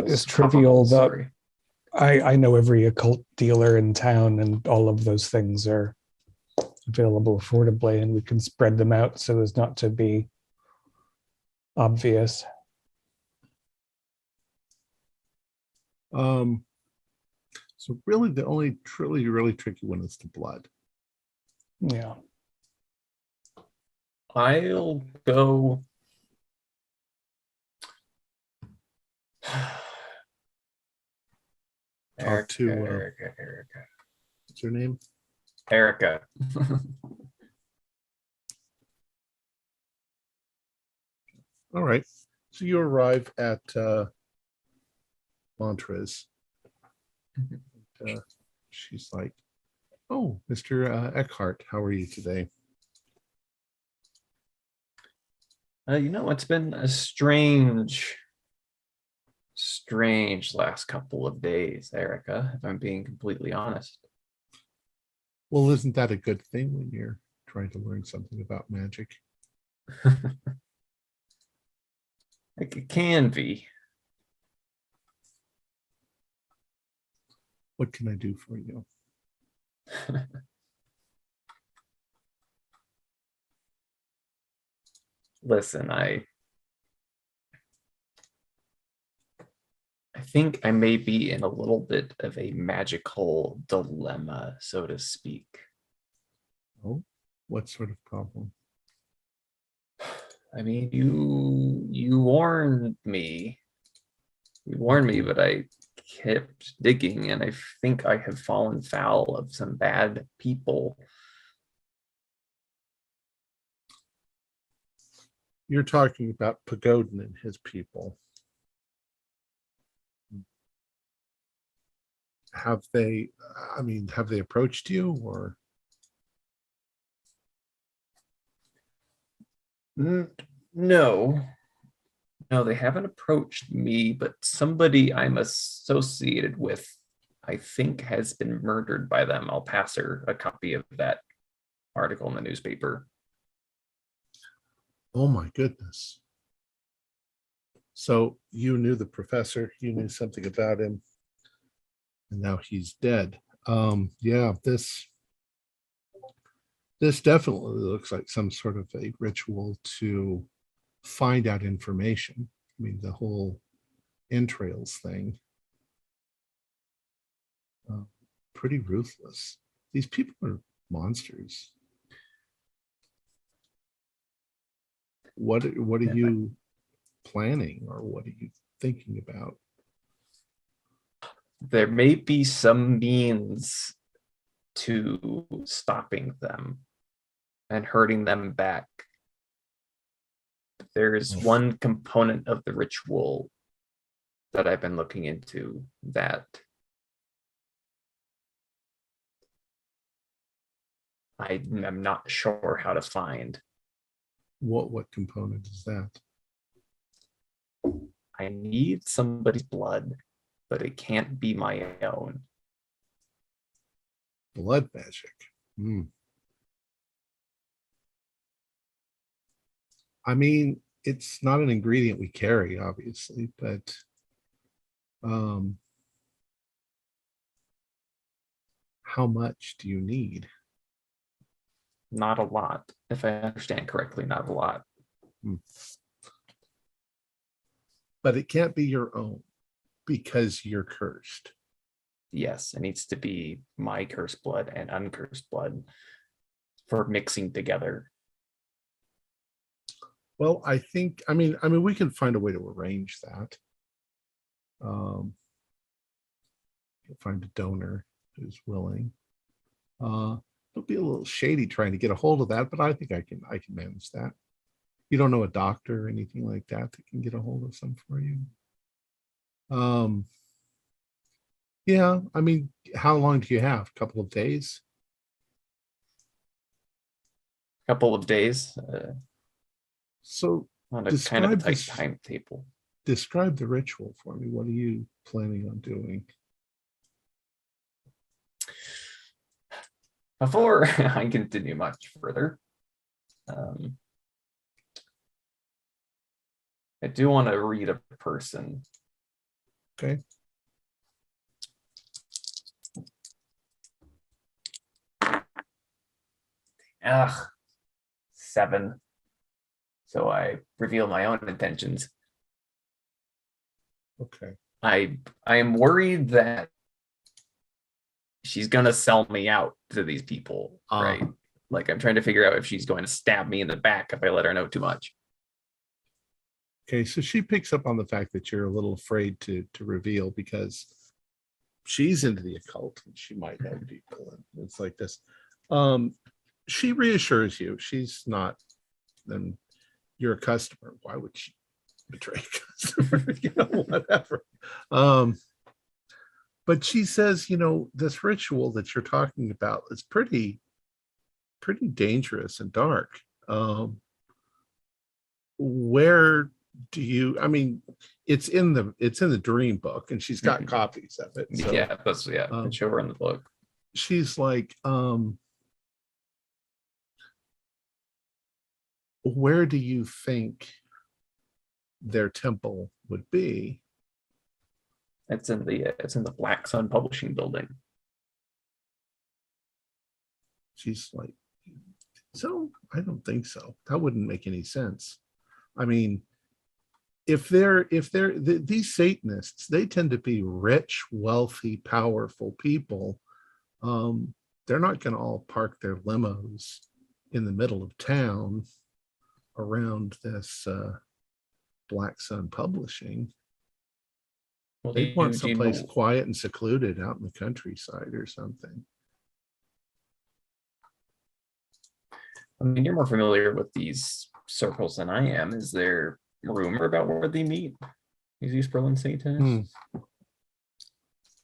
is trivial. I know every occult dealer in town, and all of those things are available affordably, and we can spread them out so as not to be obvious. So really, the only really tricky one is the blood. Yeah. I'll go. Talk to Erica. What's her name? Erica. All right. So you arrive at Montrez. She's like, "Oh, Mr. Eckhart, how are you today?" It's been a strange last couple of days, Erica, if I'm being completely honest. Well, isn't that a good thing when you're trying to learn something about magic? It can be. What can I do for you? Listen, I think I may be in a little bit of a magical dilemma, so to speak. Oh, what sort of problem? I mean, you warned me. You warned me, but I kept digging, and I think I have fallen foul of some bad people. You're talking about Pagodin and his people. Have they approached you or? No, they haven't approached me, but somebody I'm associated with, I think, has been murdered by them. I'll pass her a copy of that article in the newspaper. Oh my goodness. So you knew the professor, you knew something about him, and now he's dead. Yeah, this definitely looks like some sort of a ritual to find out information. I mean, the whole entrails thing. Pretty ruthless. These people are monsters. What are you planning, or what are you thinking about? There may be some means to stopping them and hurting them back. There's one component of the ritual that I've been looking into that I am not sure how to find. What component is that? I need somebody's blood, but it can't be my own. Blood magic. I mean, it's not an ingredient we carry, obviously, but how much do you need? Not a lot, if I understand correctly, not a lot. But it can't be your own because you're cursed. Yes, it needs to be my cursed blood and uncursed blood for mixing together. Well, I mean, we can find a way to arrange that. Find a donor who's willing. It'll be a little shady trying to get a hold of that, but I think I can manage that. You don't know a doctor or anything like that can get a hold of some for you? Yeah, I mean, how long do you have? A couple of days? Couple of days. So on a kind of a tight timetable. Describe the ritual for me. What are you planning on doing? Before I continue much further, I do want to read a person. Okay. Ugh, 7. So I reveal my own intentions. Okay. I am worried that she's gonna sell me out to these people, right? Like, I'm trying to figure out if she's going to stab me in the back if I let her know too much. Okay, so she picks up on the fact that you're a little afraid to reveal because she's into the occult and she might know people, and it's like this. She reassures you she's not. Then you're a customer. Why would she betray customer, whatever. But she says, this ritual that you're talking about is pretty dangerous and dark. Where do you, it's in the dream book, and she's got copies of it. So, it's show her in the book. She's like, where do you think their temple would be? It's in the Black Sun Publishing building. She's like, so I don't think so. That wouldn't make any sense. If these Satanists, they tend to be rich, wealthy, powerful people. They're not going to all park their limos in the middle of town around this Black Sun Publishing. Well, They want someplace quiet and secluded out in the countryside or something. You're more familiar with these circles than I am. Is there rumor about where they meet? These East Berlin Satanists?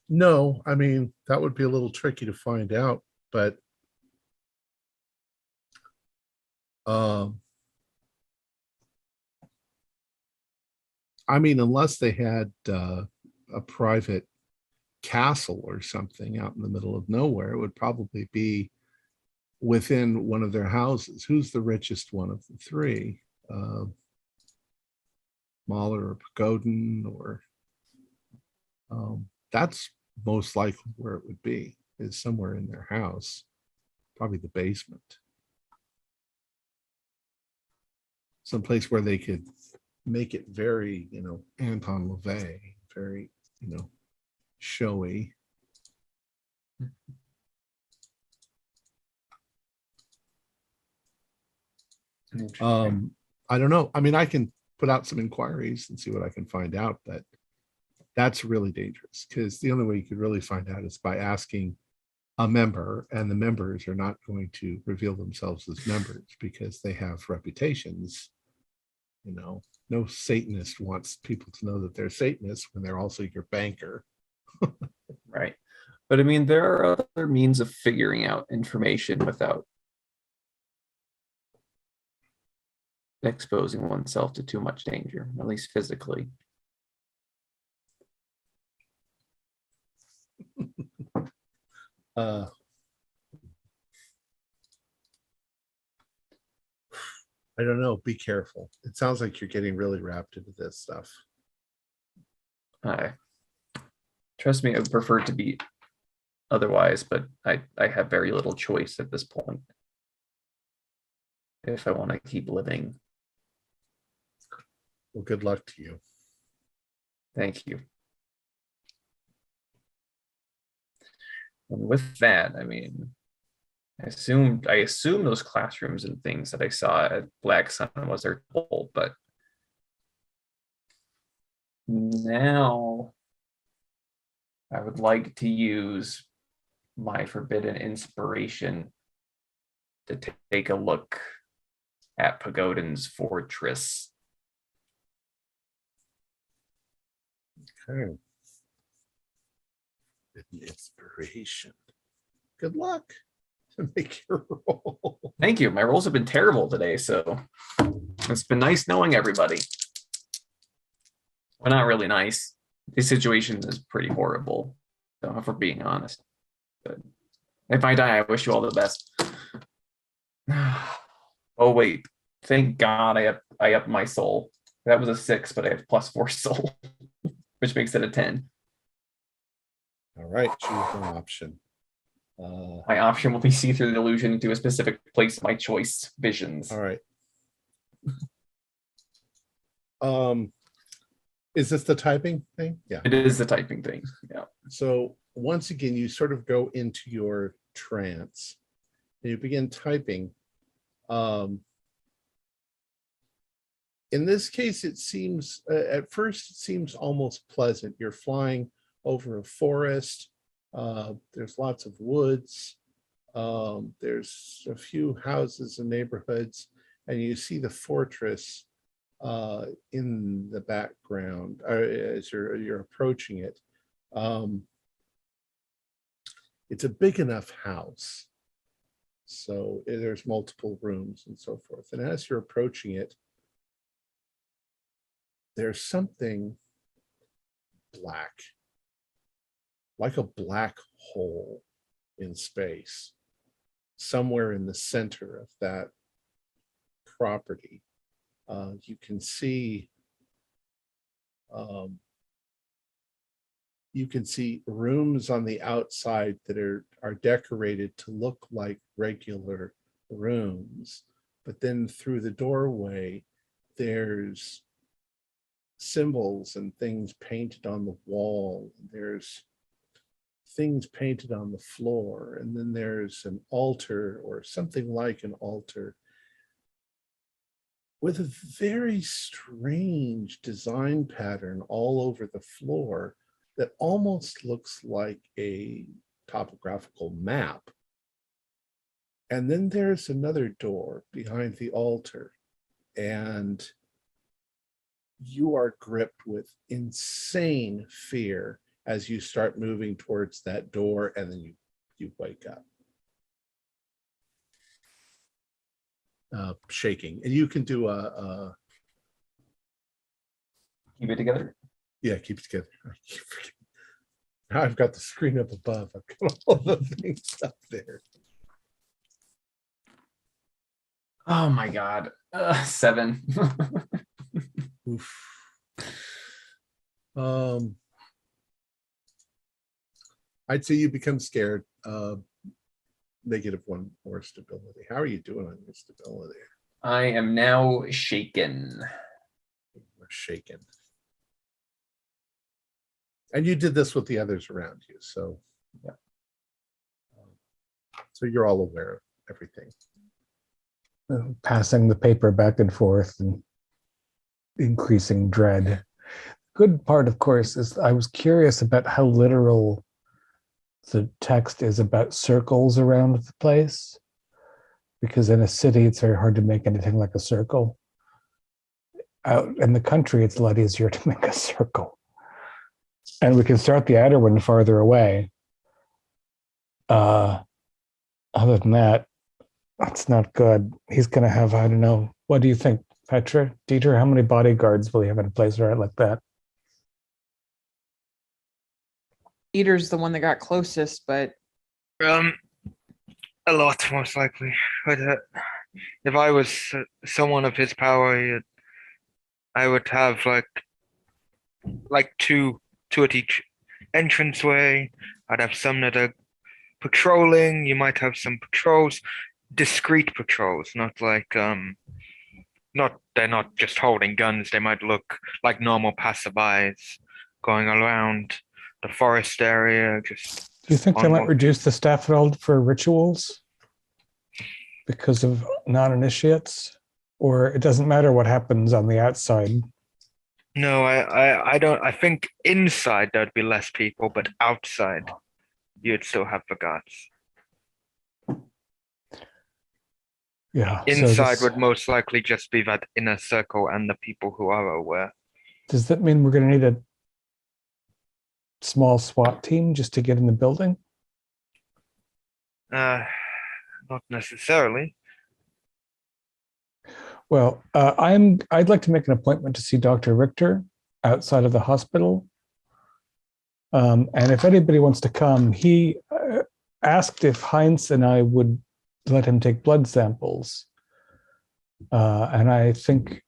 No, that would be a little tricky to find out, but unless they had a private castle or something out in the middle of nowhere, it would probably be within one of their houses. Who's the richest one of the three? Mahler or Pagoden, or that's most likely where it would be, is somewhere in their house, probably the basement. Someplace where they could make it very, Anton LaVey, very, showy. I don't know. I can put out some inquiries and see what I can find out, but that's really dangerous, because the only way you could really find out is by asking a member, and the members are not going to reveal themselves as members because they have reputations. No Satanist wants people to know that they're Satanists when they're also your banker. Right. But there are other means of figuring out information without exposing oneself to too much danger, at least physically. I don't know. Be careful. It sounds like you're getting really wrapped into this stuff. Trust me, I would prefer to be otherwise, but I have very little choice at this point if I want to keep living. Well, good luck to you. Thank you. And with that, I assume those classrooms and things that I saw at Black Sun was their goal, but now I would like to use my forbidden inspiration to take a look at Pagoden's fortress. Okay. Inspiration. Good luck to make your roll. Thank you. My rolls have been terrible today, so it's been nice knowing everybody. Well, not really nice. This situation is pretty horrible, so if we're being honest. But if I die, I wish you all the best. Oh wait, thank God I upped my soul. That was a 6, but I have +4 soul, which makes it a 10. All right, choose an option. My option will be see through the illusion into a specific place of my choice. Visions. All right. Is this the typing thing? Yeah. It is the typing thing. Yeah. So once again, you sort of go into your trance and you begin typing. In this case, it seems at first it seems almost pleasant. You're flying over a forest. There's lots of woods. There's a few houses and neighborhoods, and you see the fortress in the background as you're approaching it. It's a big enough house, so there's multiple rooms and so forth. And as you're approaching it, there's something black, like a black hole in space, somewhere in the center of that property. You can see rooms on the outside that are decorated to look like regular rooms, but then through the doorway there's symbols and things painted on the wall. There's things painted on the floor, and then there's an altar or something like an altar with a very strange design pattern all over the floor that almost looks like a topographical map. And then there's another door behind the altar, and you are gripped with insane fear as you start moving towards that door, and then you wake up. Shaking. And you can do Keep it together. Yeah, keep it together. I keep forgetting. Now I've got the screen up above. I've got all the things up there. Oh my God. 7. Oof. I'd say you become scared. -1 more stability. How are you doing on your stability? I am now shaken. We're shaken. And you did this with the others around you, so yeah. So you're all aware of everything. Passing the paper back and forth and increasing dread. Good part, of course, is I was curious about how literal the text is about circles around the place, because in a city it's very hard to make anything like a circle. Out in the country it's a lot easier to make a circle, and we can start the outer one farther away. Other than that, that's not good. He's gonna have, I don't know, what do you think, Petra? Dieter, how many bodyguards will he have in a place right like that? Peter's the one that got closest, but A lot, most likely. But if I was someone of his power, I would have like two at each entranceway. I'd have some that are patrolling. You might have some patrols, discreet patrols, not like they're not just holding guns. They might look like normal passerbys going around the forest area. Just Do you think they might reduce the staff at all for rituals because of non-initiates, or it doesn't matter what happens on the outside? No, I don't. I think inside there'd be less people, but outside you'd still have the guards. Yeah. Inside would most likely just be that inner circle and the people who are aware. Does that mean we're going to need a small SWAT team just to get in the building? Not necessarily. Well, I'd like to make an appointment to see Dr. Richter outside of the hospital. And if anybody wants to come, he asked if Heinz and I would let him take blood samples. And I think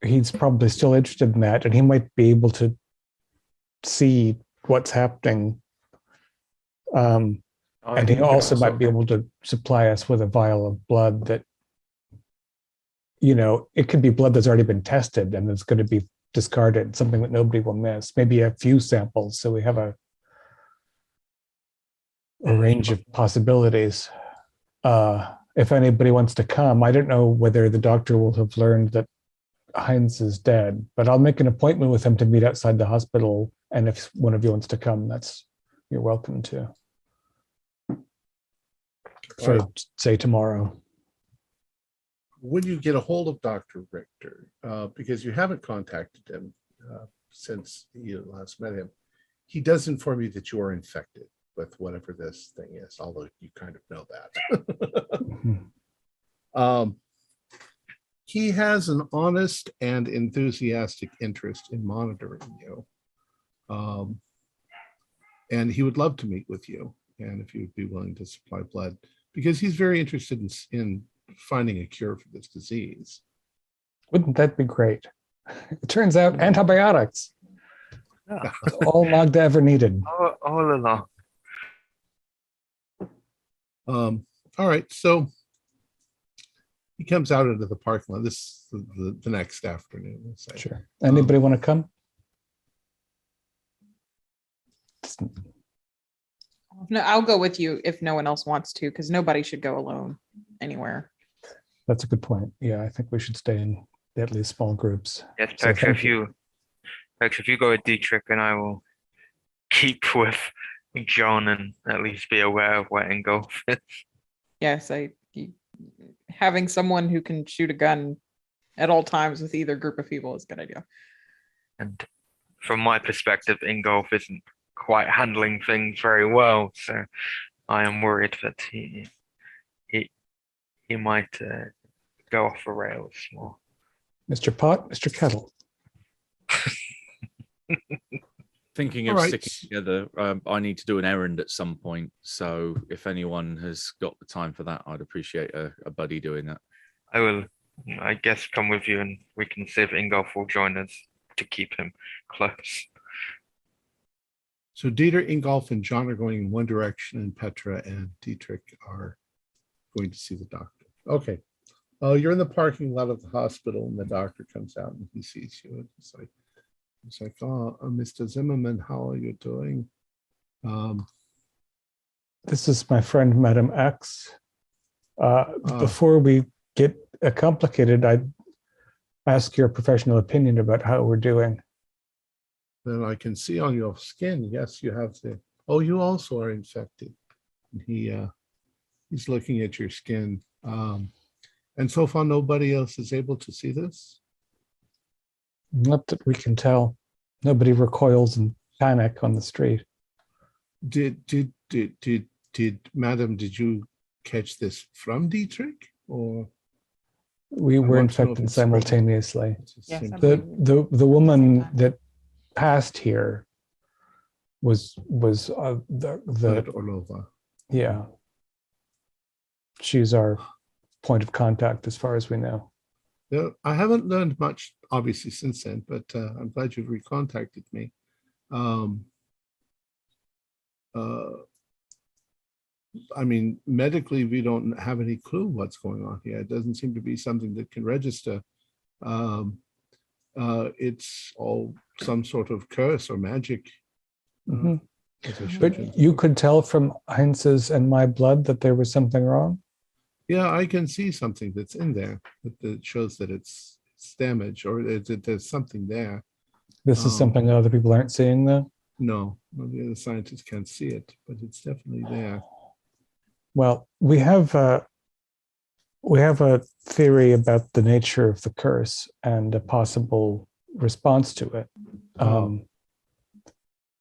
he's probably still interested in that, and he might be able to see what's happening. And he also might be able to supply us with a vial of blood that, you know, it could be blood that's already been tested and it's going to be discarded, something that nobody will miss. Maybe a few samples, so we have a range of possibilities. If anybody wants to come, I don't know whether the doctor will have learned that Heinz is dead, but I'll make an appointment with him to meet outside the hospital. And if one of you wants to come, you're welcome to. For say tomorrow. when you get a hold of Dr. Richter, because you haven't contacted him since you last met him, he does inform you that you are infected with whatever this thing is, although you kind of know that. He has an honest and enthusiastic interest in monitoring you. And he would love to meet with you, and if you would be willing to supply blood, because he's very interested in finding a cure for this disease. Wouldn't that be great? It turns out antibiotics. Yeah. All Magda ever needed. All along. All right, so he comes out into the parking lot. This is the next afternoon. We'll say. Sure. Anybody want to come? No, I'll go with you if no one else wants to, because nobody should go alone anywhere. That's a good point. Yeah, I think we should stay in at least small groups. Yes, So Pex, thank if you go with Dietrich, and I will keep with John and at least be aware of where Ingolf is. Yes, having someone who can shoot a gun at all times with either group of people is a good idea. And from my perspective, Ingolf isn't quite handling things very well, so I am worried that he might go off the rails more. Mr. Pot, Mr. Kettle. Thinking of All right. sticking together, I need to do an errand at some point. So if anyone has got the time for that, I'd appreciate a buddy doing that. I will, I guess, come with you, and we can see if Ingolf will join us to keep him close. So Dieter, Ingolf, and John are going in one direction, and Petra and Dietrich are going to see the doctor. Okay. You're in the parking lot of the hospital, and the doctor comes out and he sees you. And he's like, oh, Mr. Zimmerman, how are you doing? This is my friend, Madam X. Before we get complicated, I'd ask your professional opinion about how we're doing. Then I can see on your skin, yes, you have oh, you also are infected. And he's looking at your skin. And so far, nobody else is able to see this? Not that we can tell. Nobody recoils in panic on the street. Madam, did you catch this from Dietrich, or? We I were want to know if infected it's spread. simultaneously. Yes, I The believe the woman that passed here was the Orlova. yeah. She's our point of contact as far as we know. Yeah, I haven't learned much, obviously, since then, but I'm glad you've recontacted me. I mean, medically, we don't have any clue what's going on here. It doesn't seem to be something that can register. It's all some sort of curse or magic. Mhm. as I showed But you could tell from Heinz's and my blood that there was something wrong. Yeah, I can see something that's in there that shows that it's damaged, or that there's something there. This is something other people aren't seeing, though. No, the other scientists can't see it, but it's definitely there. Well, we have a theory about the nature of the curse and a possible response to it.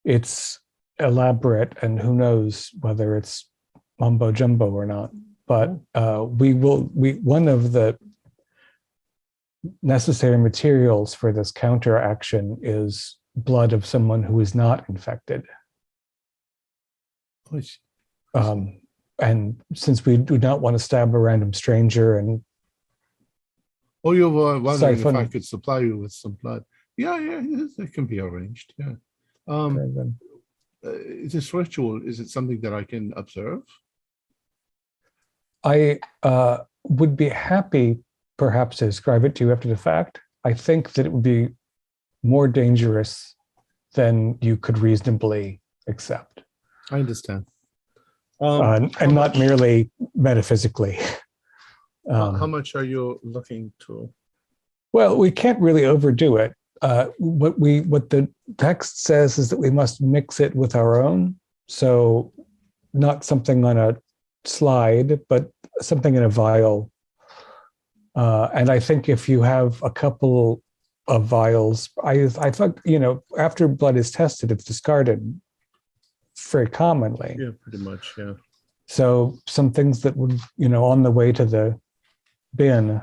It's elaborate, and who knows whether it's mumbo jumbo or not. But one of the necessary materials for this counteraction is blood of someone who is not infected. And since we do not want to stab a random stranger and you were wondering if I siphon. could supply you with some blood. Yeah, it can be arranged. Yeah. This ritual, is it something that I can observe? I would be happy perhaps to describe it to you after the fact. I think that it would be more dangerous than you could reasonably accept. I understand. And not merely metaphysically. How much are you looking to? Well, we can't really overdo it. What the text says is that we must mix it with our own. So not something on a slide, but something in a vial. And I think if you have a couple of vials, I thought, after blood is tested, it's discarded very commonly. Yeah, pretty much. Yeah. So some things that would, on the way to the bin.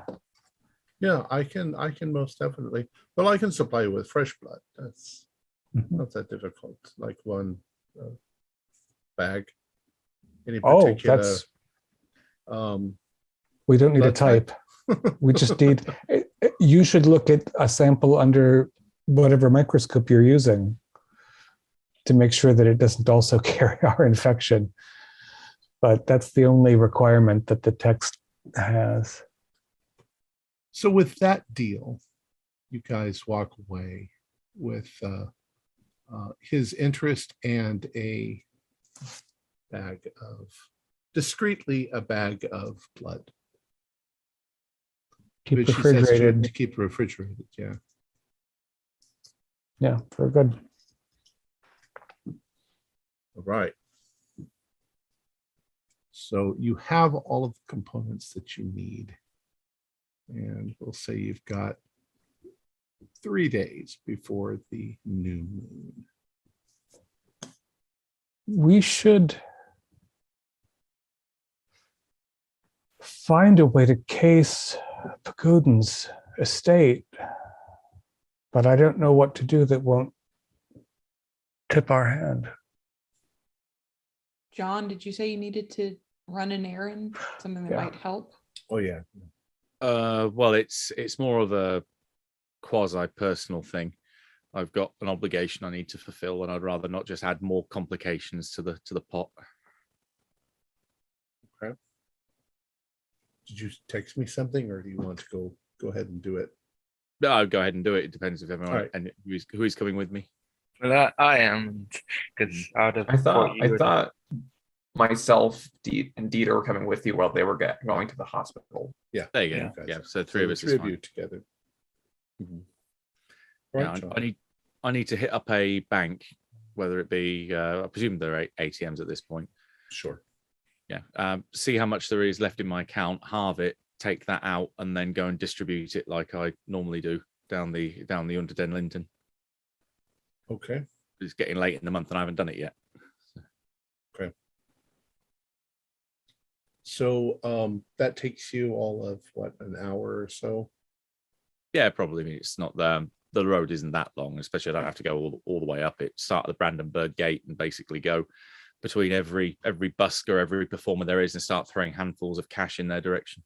Yeah, I can most definitely. Well, I can supply you with fresh blood. That's not that difficult. Like one bag. Any particular? That's. We don't need a type. We just need. You should look at a sample under whatever microscope you're using to make sure that it doesn't also carry our infection. But that's the only requirement that the text has. So with that deal, you guys walk away with his interest and a bag of blood. Keep Which he says refrigerated. to keep refrigerated, yeah. Yeah, very good. All right. So you have all of the components that you need. And we'll say you've got 3 days before the new moon. We should find a way to case Pagoden's estate, but I don't know what to do that won't tip our hand. John, did you say you needed to run an errand? Something that Yeah. might help? Oh, yeah. Well, it's more of a quasi-personal thing. I've got an obligation I need to fulfill, and I'd rather not just add more complications to the pot. Okay. Did you text me something, or do you want to go ahead and do it? No, I'll go ahead and do it. It depends if everyone Right. and who is coming with me. Well, I am, because I'd have I thought you would- myself, Deet, and Dieter were coming with you while they were going to the hospital. Yeah. There you go. you Yeah, guys- so three of the us three is of fine. you together. Mhm. Right, Yeah, John. I need to hit up a bank, whether it be I presume there are ATMs at this point. Sure. Yeah. See how much there is left in my account, halve it, take that out, and then go and distribute it like I normally do down the Untitled Linton. Okay. It's getting late in the month and I haven't done it yet. So that takes you all of what, an hour or so? Yeah, probably. I mean, it's not the road isn't that long, especially I don't have to go all the way up it. Start at the Brandenburg Gate and basically go between every busker, every performer there is, and start throwing handfuls of cash in their direction.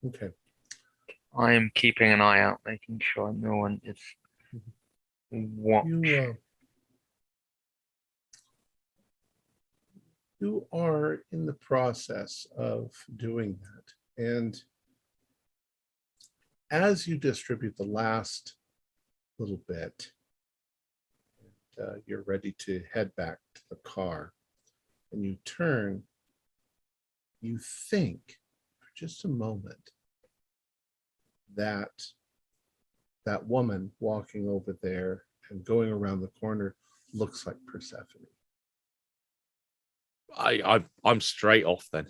Okay. I am keeping an eye out, making sure no one is watching. You are in the process of doing that. And as you distribute the last little bit, you're ready to head back to the car, and you turn, you think for just a moment that that woman walking over there and going around the corner looks like Persephone. I'm straight off then.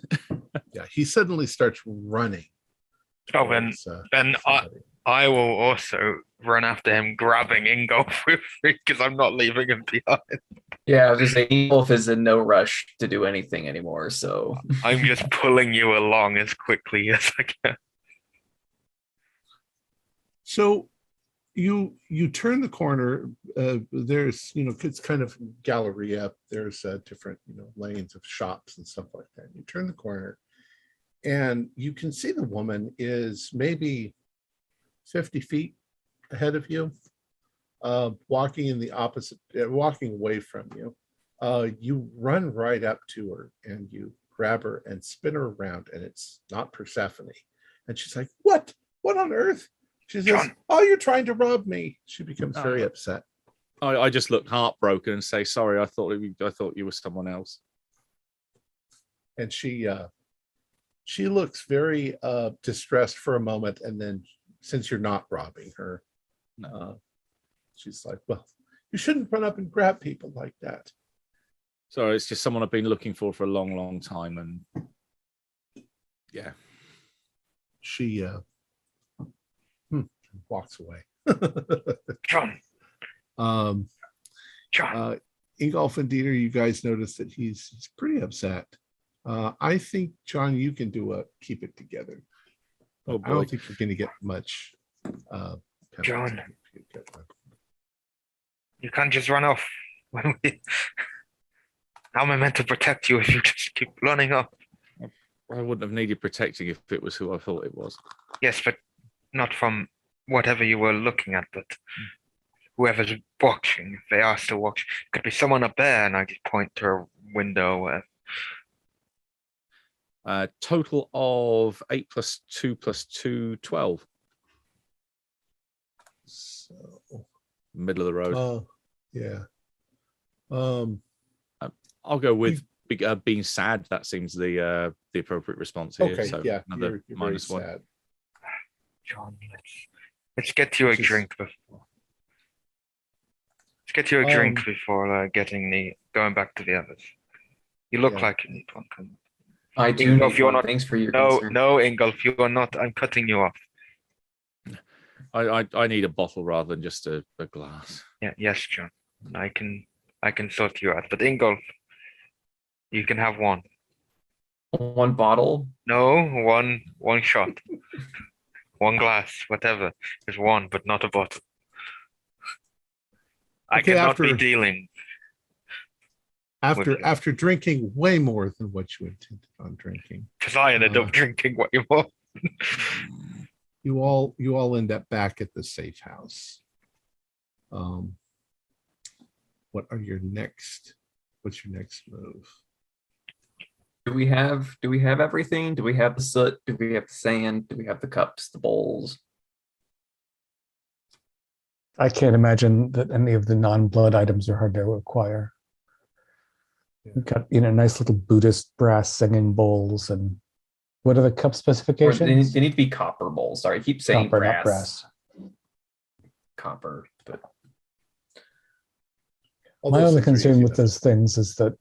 Yeah, he suddenly starts running. Oh, then somebody. I will also run after him, grabbing Ingolf with me because I'm not leaving him behind. Yeah, I was just saying, Wolf is in no rush to do anything anymore, so I'm just pulling you along as quickly as I can. So you turn the corner. There's it's kind of galleria. There's different lanes of shops and stuff like that. You turn the corner, and you can see the woman is maybe 50 feet ahead of you, walking in the opposite, walking away from you. You run right up to her and you grab her and spin her around, and it's not Persephone. And she's like, "What? What on earth?" She says, John. "Oh, you're trying to rob me." She becomes very upset. I just look heartbroken and say, "Sorry, I thought you were someone else." And she looks very distressed for a moment, and then, since you're not robbing her, she's like, "Well, you shouldn't run up and grab people like that." So it's just someone I've been looking for a long, long time, and yeah. she walks away. John. um, John. Ingolf and Dieter, you guys notice that he's pretty upset. I think, John, you can do a keep it together. Oh, I don't boy. think you're going to get much. John. if you get one. You can't just run off. How am I meant to protect you if you just keep running off? I wouldn't have needed protecting if it was who I thought it was. Yes, but not from whatever you were looking at, but whoever's watching, if they are still watching. It could be someone up there, and I just point to a window where Total of 8 + 2 + 2, 12. So, Middle of the road. yeah. I'll go with being sad. That seems the appropriate response here. Okay, So yeah, another you're -1. very sad. John, let's get you a Just- drink before. Let's get you a drink Um, before going back to the others. You look Yeah. like you need one. Come I do Ingolf, need you're one. not- Thanks for your No, concern. no, Ingolf, you are not. I'm cutting you off. I need a bottle rather than just a glass. Yeah, yes, John. I can sort you out. But Ingolf, you can have one. One bottle. No, one shot. One glass, whatever. There's one, but not a bottle. I Okay, cannot be after- dealing. After drinking way more than what you intended on drinking, Because I ended up drinking way more. you all end up back at the safe house. What's your next move? Do we have everything? Do we have the soot? Do we have the sand? Do we have the cups, the bowls? I can't imagine that any of the non-blood items are hard to acquire. We've got, nice little Buddhist brass singing bowls, and what are the cup Or specifications? they need to be copper bowls. Sorry, I keep saying Copper, brass. not brass. Copper, but All My those only things are concern easy with to- those things is that,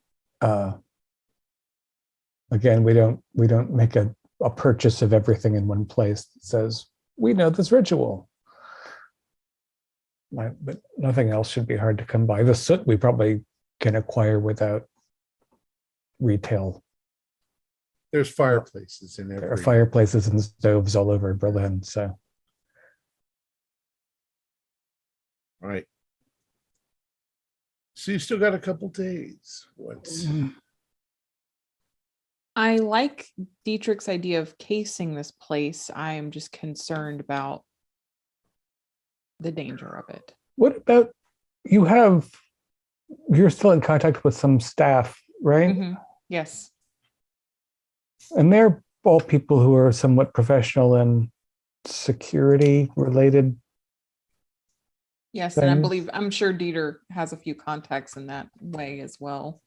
again, we don't make a purchase of everything in one place that says we know this ritual. But nothing else should be hard to come by. The soot we probably can acquire without retail. There's fireplaces in There are every. fireplaces and stoves all over Berlin. So Right. So you still got a couple days. I like Dietrich's idea of casing this place. I am just concerned about the danger of it. what about you're still in contact with some staff, right? Mhm. Yes. And they're all people who are somewhat professional in security related. Yes, and Things. I'm sure Dieter has a few contacts in that way as well.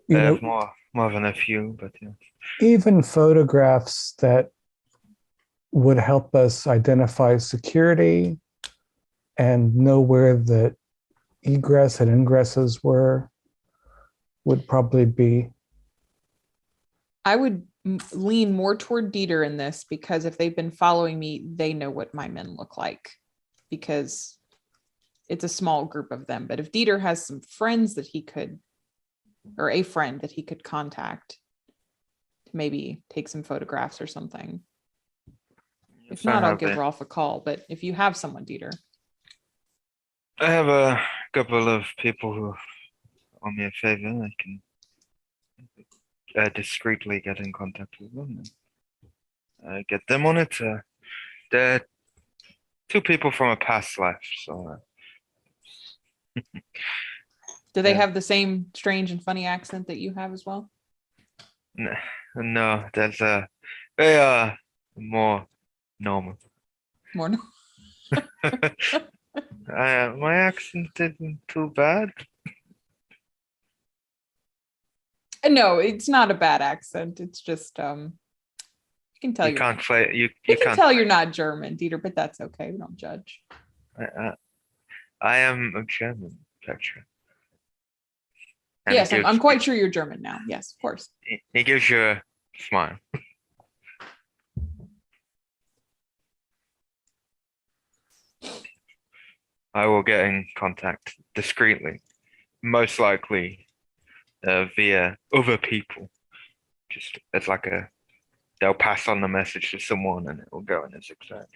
You I know, have more than a few, but yeah. even photographs that would help us identify security and know where the egress and ingresses were would probably be. I would lean more toward Dieter in this because if they've been following me, they know what my men look like because it's a small group of them. But if Dieter has some friends that he could, or a friend that he could contact to maybe take some photographs or something. If Yes, I not, I'll have give it. Rolf a call. But if you have someone, Dieter. I have a couple of people who owe me a favor. I can discreetly get in contact with them and get them on it. They're two people from a past life, so Do they Yeah. have the same strange and funny accent that you have as well? no, they are more normal. More no- My accent isn't too bad. No, it's not a bad accent. It's just you can tell You you're can't not, play. You you can can't. tell you're not German, Dieter, but that's okay. We don't judge. I am a German, Petra. And Yes, he I'm gives- quite sure you're German now. Yes, of course. He gives you a smile. I will get in contact discreetly, most likely via other people. Just as like they'll pass on the message to someone and it will go in a zigzag.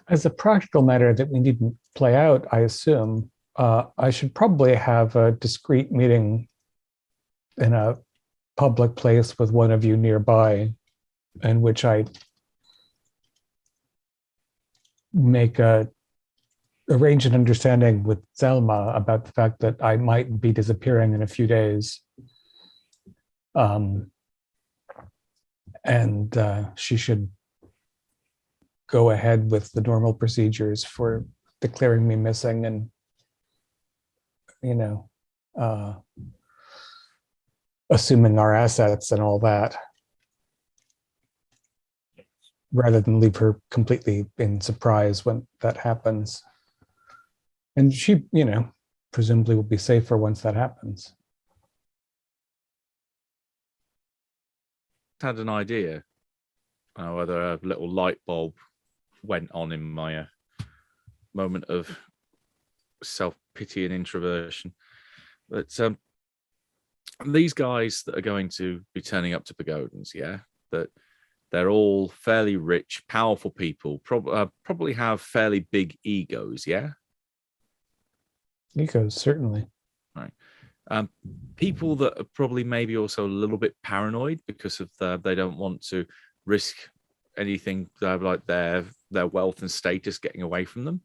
As a practical matter that we needn't play out, I assume, I should probably have a discreet meeting in a public place with one of you nearby, in which I arrange an understanding with Zelma about the fact that I might be disappearing in a few days. And she should go ahead with the normal procedures for declaring me missing and, assuming our assets and all that, rather than leave her completely in surprise when that happens. And she, presumably will be safer once that happens. Had an idea whether a little light bulb went on in my moment of self-pity and introversion. But these guys that are going to be turning up to Pagodans, that they're all fairly rich, powerful people, probably have fairly big egos, Egos, certainly. Right. People that are probably maybe also a little bit paranoid because of they don't want to risk anything like their wealth and status getting away from them.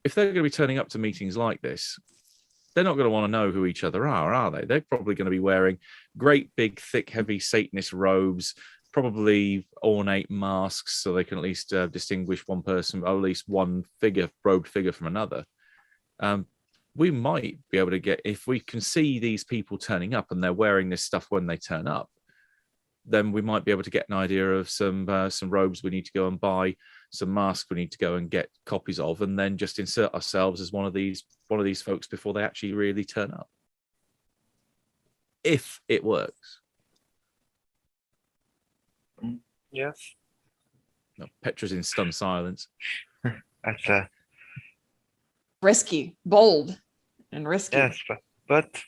If they're going to be turning up to meetings like this, they're not going to want to know who each other are they? They're probably going to be wearing great, big, thick, heavy Satanist robes, probably ornate masks, so they can at least distinguish one person, or at least one robed figure from another. We might be able to get, if we can see these people turning up and they're wearing this stuff when they turn up, then we might be able to get an idea of some robes we need to go and buy, some masks we need to go and get copies of, and then just insert ourselves as one of these folks before they actually really turn up. If it works. Yes. No, Petra's in stunned silence. That's Risky, bold, and risky. yes, but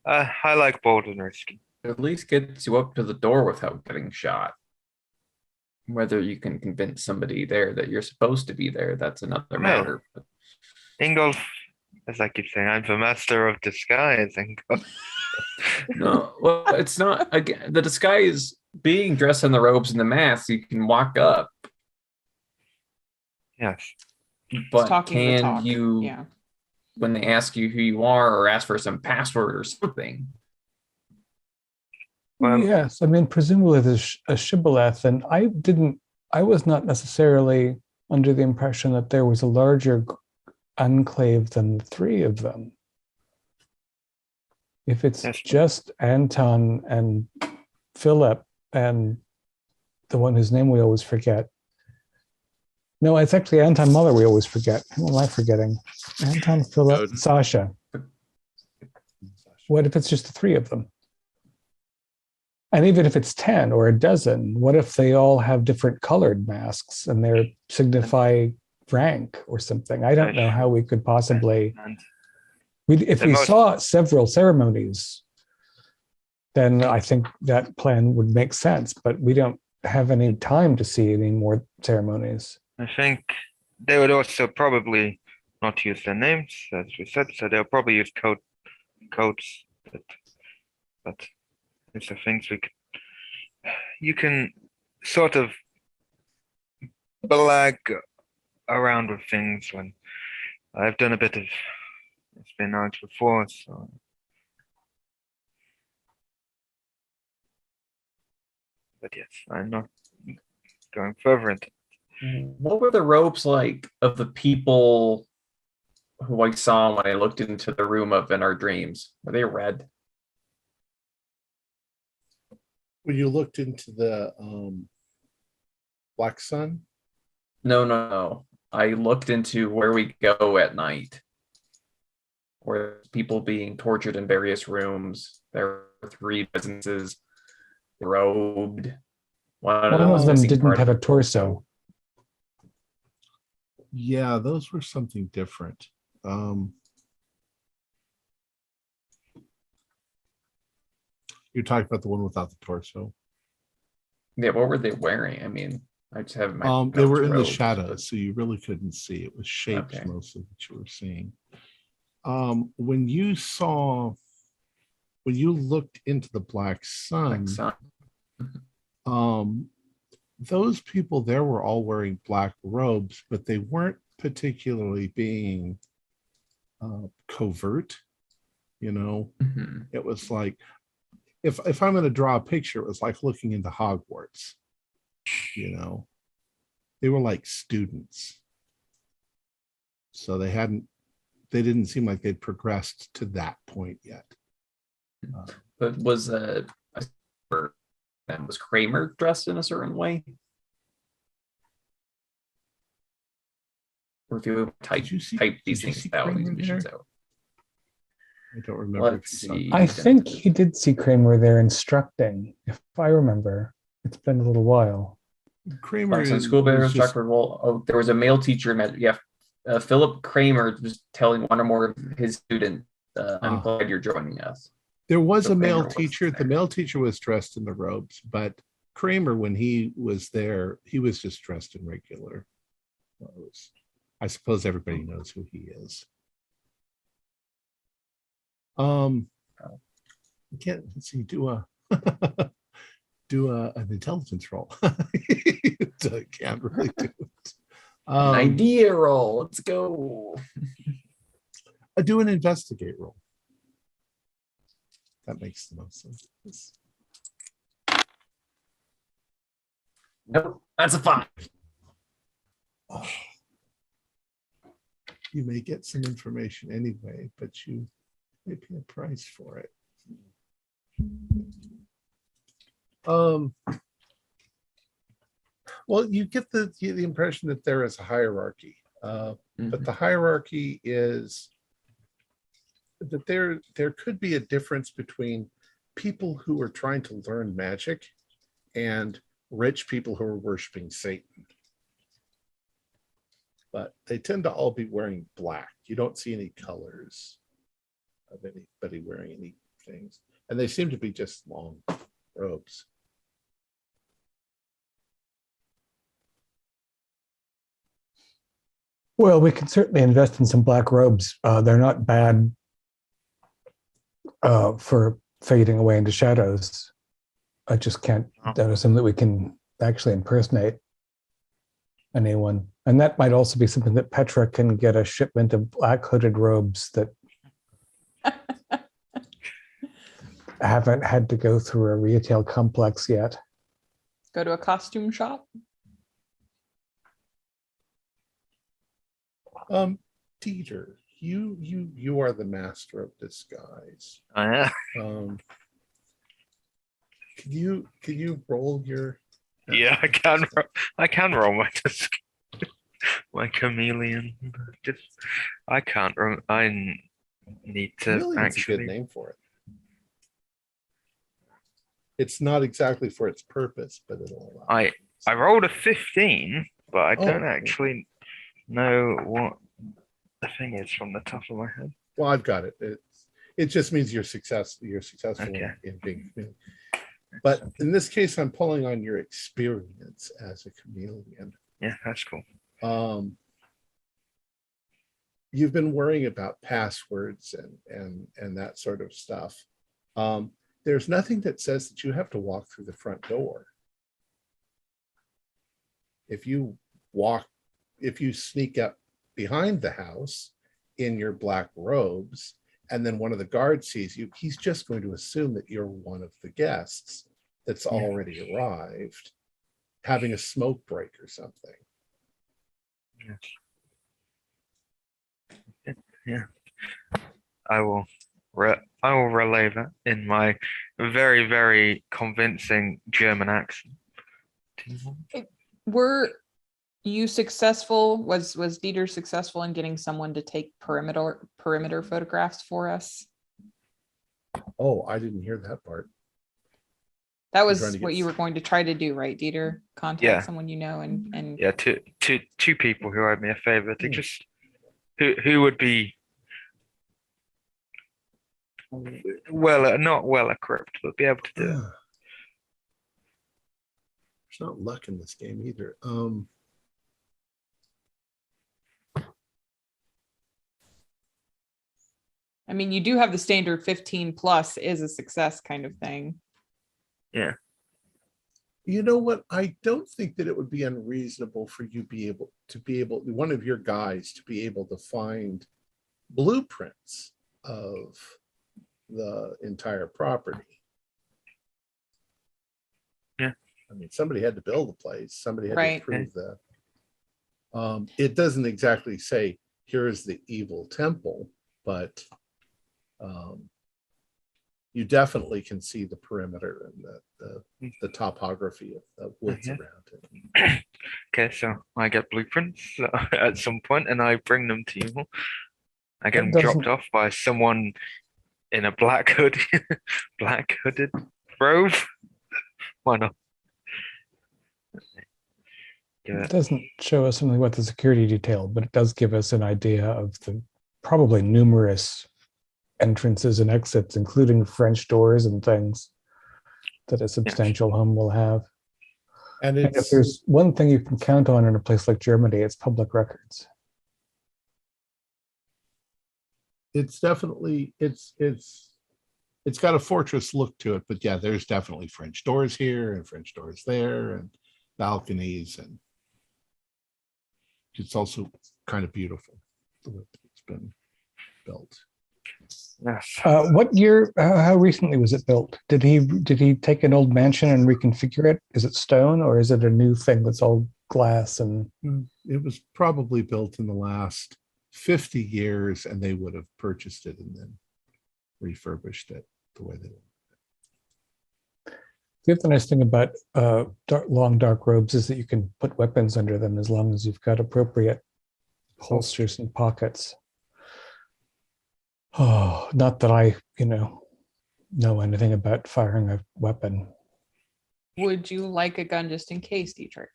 I like bold and risky. At least gets you up to the door without getting shot. Whether you can convince somebody there that you're supposed to be there, that's another matter. Ingolf, as I keep saying, I'm the master of disguise, Ingolf. No, well, it's not. Again, the disguise being dressed in the robes and the mask, you can walk up. Yes. But Talking the can talk. you, when they ask you who you are or ask for some password or something? Well, Yes, I mean, presumably there's a shibboleth, and I was not necessarily under the impression that there was a larger enclave than the three of them. If it's just Anton and Philip and the one whose name we always forget. No, it's actually Anton Muller we always forget. Who am I forgetting? Anton, Philip, Sasha. What if it's just the three of them? And even if it's 10 or a dozen, what if they all have different colored masks and they signify rank or something? I don't know how we could possibly... If we saw several ceremonies, then I think that plan would make sense, but we don't have any time to see any more ceremonies. I think they would also probably not use their names, as we said, so they'll probably use codes. But it's the things you can sort of blag around with things when I've done a bit of espionage before, so. But yes, I'm not going further into. What were the robes like of the people who I saw when I looked into the room in our dreams? Were they red? When you looked into the Black Sun? No. I looked into where we go at night, where people being tortured in various rooms. There were 3 businesses. robed. One One was of them missing didn't part have of a torso. Yeah, those were something different. You're talking about the one without the torso. Yeah, what were they wearing? I mean, I just have my They were notes in the robes, shadows, but- so you really couldn't see. It was shapes Okay. mostly that you were seeing. When you looked into the black sun, Like sun. those people there were all wearing black robes, but they weren't particularly being covert. You know, Mhm. it was like, if I'm going to draw a picture, it was like looking into Hogwarts. You know, they were like students, so they didn't seem like they'd progressed to that point yet. But was was Kramer dressed in a certain way? Or if you type Did you see these Kramer things out, these missions there? out. I don't remember. Let's if you saw- see. I think he did see Kramer there instructing, if I remember. It's been a little while. Kramer Some is school bears, just, Dr. Wall. Oh, there was a male teacher. Philip Kramer was telling one or more of his students, "I'm glad you're joining us." there was So a male Kramer was teacher. The there. male teacher was dressed in the robes, but Kramer, when he was there, he was just dressed in regular clothes. I suppose everybody knows who he is. Can't let's see, do an intelligence roll. Can't really do it. An idea roll. Let's go. Do an investigate roll. That makes the most sense. Nope, that's a 5. Oh. You may get some information anyway, but you may pay a price for it. Well, you get the impression that there is a hierarchy, but the hierarchy is that there could be a difference between people who are trying to learn magic and rich people who are worshiping Satan. But they tend to all be wearing black. You don't see any colors of anybody wearing any things. And they seem to be just long robes. Well, we can certainly invest in some black robes. They're not bad for fading away into shadows. I just can't assume that we can actually impersonate anyone. And that might also be something that Petra can get a shipment of black hooded robes that haven't had to go through a retail complex yet. Go to a costume shop. Dieter, you are the master of disguise. Yeah. Can you roll your? Yeah, I can roll my my chameleon. Just I can't. I need to Chameleon's a good actually. name for it. It's not exactly for its purpose, but it'll allow. I rolled a 15, but I don't Oh. actually know what the thing is from the top of my head. Well, I've got it. It just means you're successful. You're successful Okay. in being. But in this case, I'm pulling on your experience as a chameleon. Yeah, that's cool. You've been worrying about passwords and that sort of stuff. There's nothing that says that you have to walk through the front door. If you sneak up behind the house in your black robes, and then one of the guards sees you, he's just going to assume that you're one of the guests that's already arrived, having a smoke break or something. Yeah. I will relay that in my very, very convincing German accent. Were you successful? Was Dieter successful in getting someone to take perimeter photographs for us? Oh, I didn't hear that part. That You're was trying to what get- you were going to try to do, right, Dieter? Contact Yeah. someone you know and Yeah, two people who owed me a favor. They Hmm. just who would be not well equipped, but be able to do it. There's not luck in this game either. I mean, you do have the standard 15 plus is a success kind of thing. Yeah. You know what? I don't think that it would be unreasonable for you one of your guys to be able to find blueprints of the entire property. Yeah. I mean, somebody had to build the place. Somebody had Right. to prove that. It doesn't exactly say, here's the evil temple, but you definitely can see the perimeter and the topography of the woods Mhm. around it. Okay, so I get blueprints at some point, and I bring them to you. I get them dropped doesn't- off by someone in a black hooded robe. Why not? Yeah. It doesn't show us something about the security detail, but it does give us an idea of the probably numerous entrances and exits, including French doors and things that a substantial home will have. And And if it's there's one thing you can count on in a place like Germany, it's public records. definitely it's got a fortress look to it, but yeah, there's definitely French doors here and French doors there and balconies, and it's also kind of beautiful the way it's been built. Yes. What year? How recently was it built? Did he take an old mansion and reconfigure it? Is it stone or is it a new thing that's all glass and? It was probably built in the last 50 years, and they would have purchased it and then refurbished it the way they want. The other nice thing about long dark robes is that you can put weapons under them as long as you've got appropriate holsters and pockets. Oh, not that I, know anything about firing a weapon. Would you like a gun just in case, Dietrich?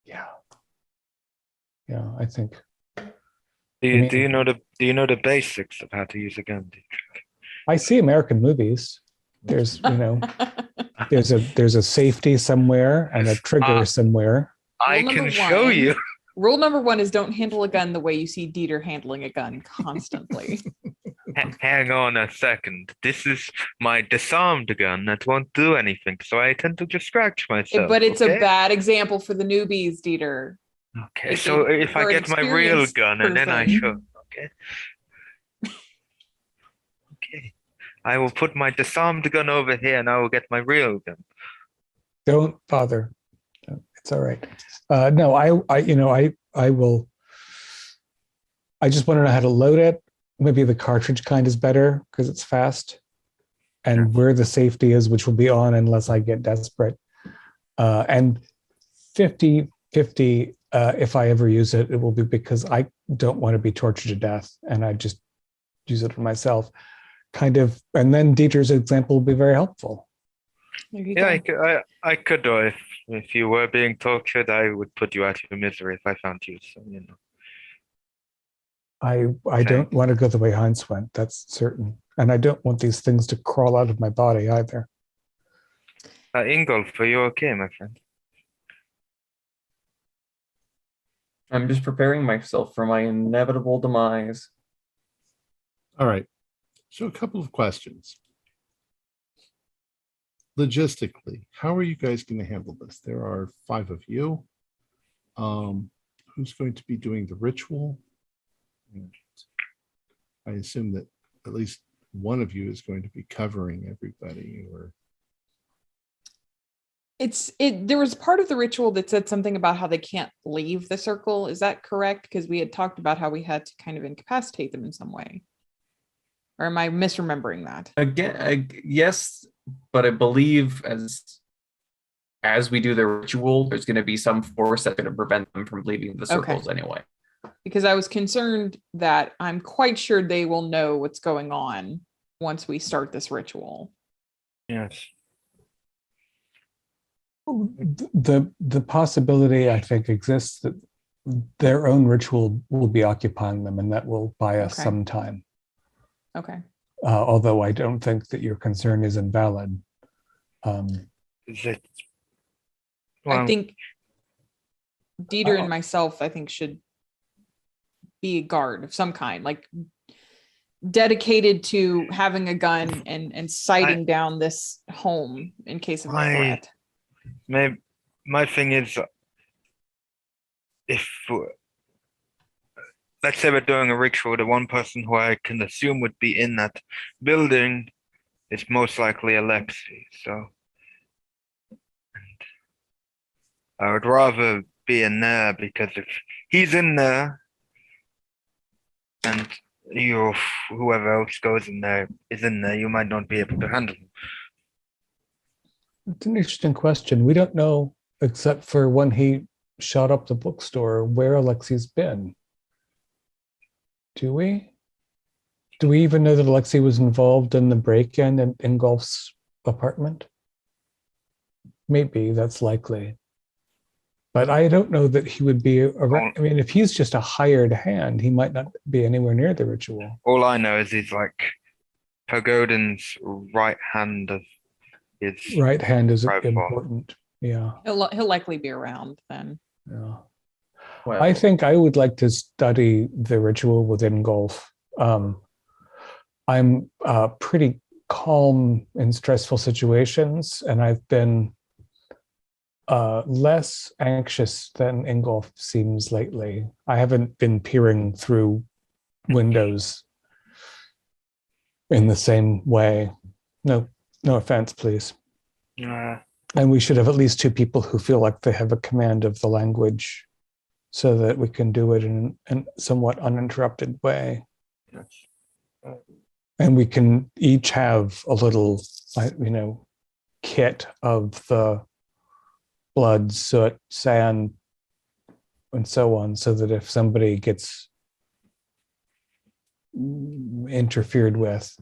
Yeah. Yeah, I think. Do you I mean- do you know the basics of how to use a gun? I see American movies. There's, there's a safety somewhere and a trigger somewhere. I Rule can number show one. you. Rule number one is don't handle a gun the way you see Dieter handling a gun constantly. Hang on a second. This is my disarmed gun that won't do anything, so I tend to just scratch myself. But it's okay? a bad example for the newbies, Dieter. Okay, If so it- if for I an get my real experienced gun and then I person. show, okay. Okay. I will put my disarmed gun over here and I will get my real gun. Don't bother. It's all right. No, I will. I just want to know how to load it. Maybe the cartridge kind is better because it's fast, and where the safety is, which will be on unless I get desperate. And 50-50, if I ever use it, it will be because I don't want to be tortured to death, and I just use it for myself. Kind of, and then Dieter's example will be very helpful. There you Yeah, go. I could do if you were being tortured, I would put you out of your misery if I found you. So I don't want to go the way Heinz went. That's certain, and I don't want these things to crawl out of my body either. Ingolf, are you okay, my friend? I'm just preparing myself for my inevitable demise. All right. So a couple of questions. Logistically, how are you guys going to handle this? There are 5 of you. Who's going to be doing the ritual? And I assume that at least one of you is going to be covering everybody, or There was part of the ritual that said something about how they can't leave the circle. Is that correct? Because we had talked about how we had to kind of incapacitate them in some way. Or am I misremembering that? Again, yes, but I believe as we do the ritual, there's going to be some force that's going to prevent them from leaving the circles anyway. Because I was concerned that I'm quite sure they will know what's going on once we start this ritual. Yes. The possibility, I think, exists that their own ritual will be occupying them, and that will buy us Okay. some time. Okay. Although I don't think that your concern is invalid. Is it? I Well, think Dieter and myself, I think, should be a guard of some kind, like dedicated to having a gun and sighting down this home in case of a threat. my thing is, if let's say we're doing a ritual, the one person who I can assume would be in that building is most likely Alexei. So I would rather be in there, because if he's in there and whoever else goes in there is in there, you might not be able to handle him. It's an interesting question. We don't know, except for when he shot up the bookstore, where Alexei's been. Do we? Do we even know that Alexei was involved in the break-in in Ingolf's apartment? Maybe, that's likely. But I don't know that he would be around. I mean, if he's just a hired hand, he might not be anywhere near the ritual. All I know is he's like Pagodin's right hand of his Right hand is Right, important. Yeah. He'll likely be around then. Yeah. Well, I think I would like to study the ritual within Golf. I'm pretty calm in stressful situations, and I've been less anxious than Ingolf seems lately. I haven't been peering through windows in the same way. No offense, please. And we should have at least two people who feel like they have a command of the language, so that we can do it in a somewhat uninterrupted way. And we can each have a little, kit of the blood, soot, sand, and so on, so that if somebody gets interfered with.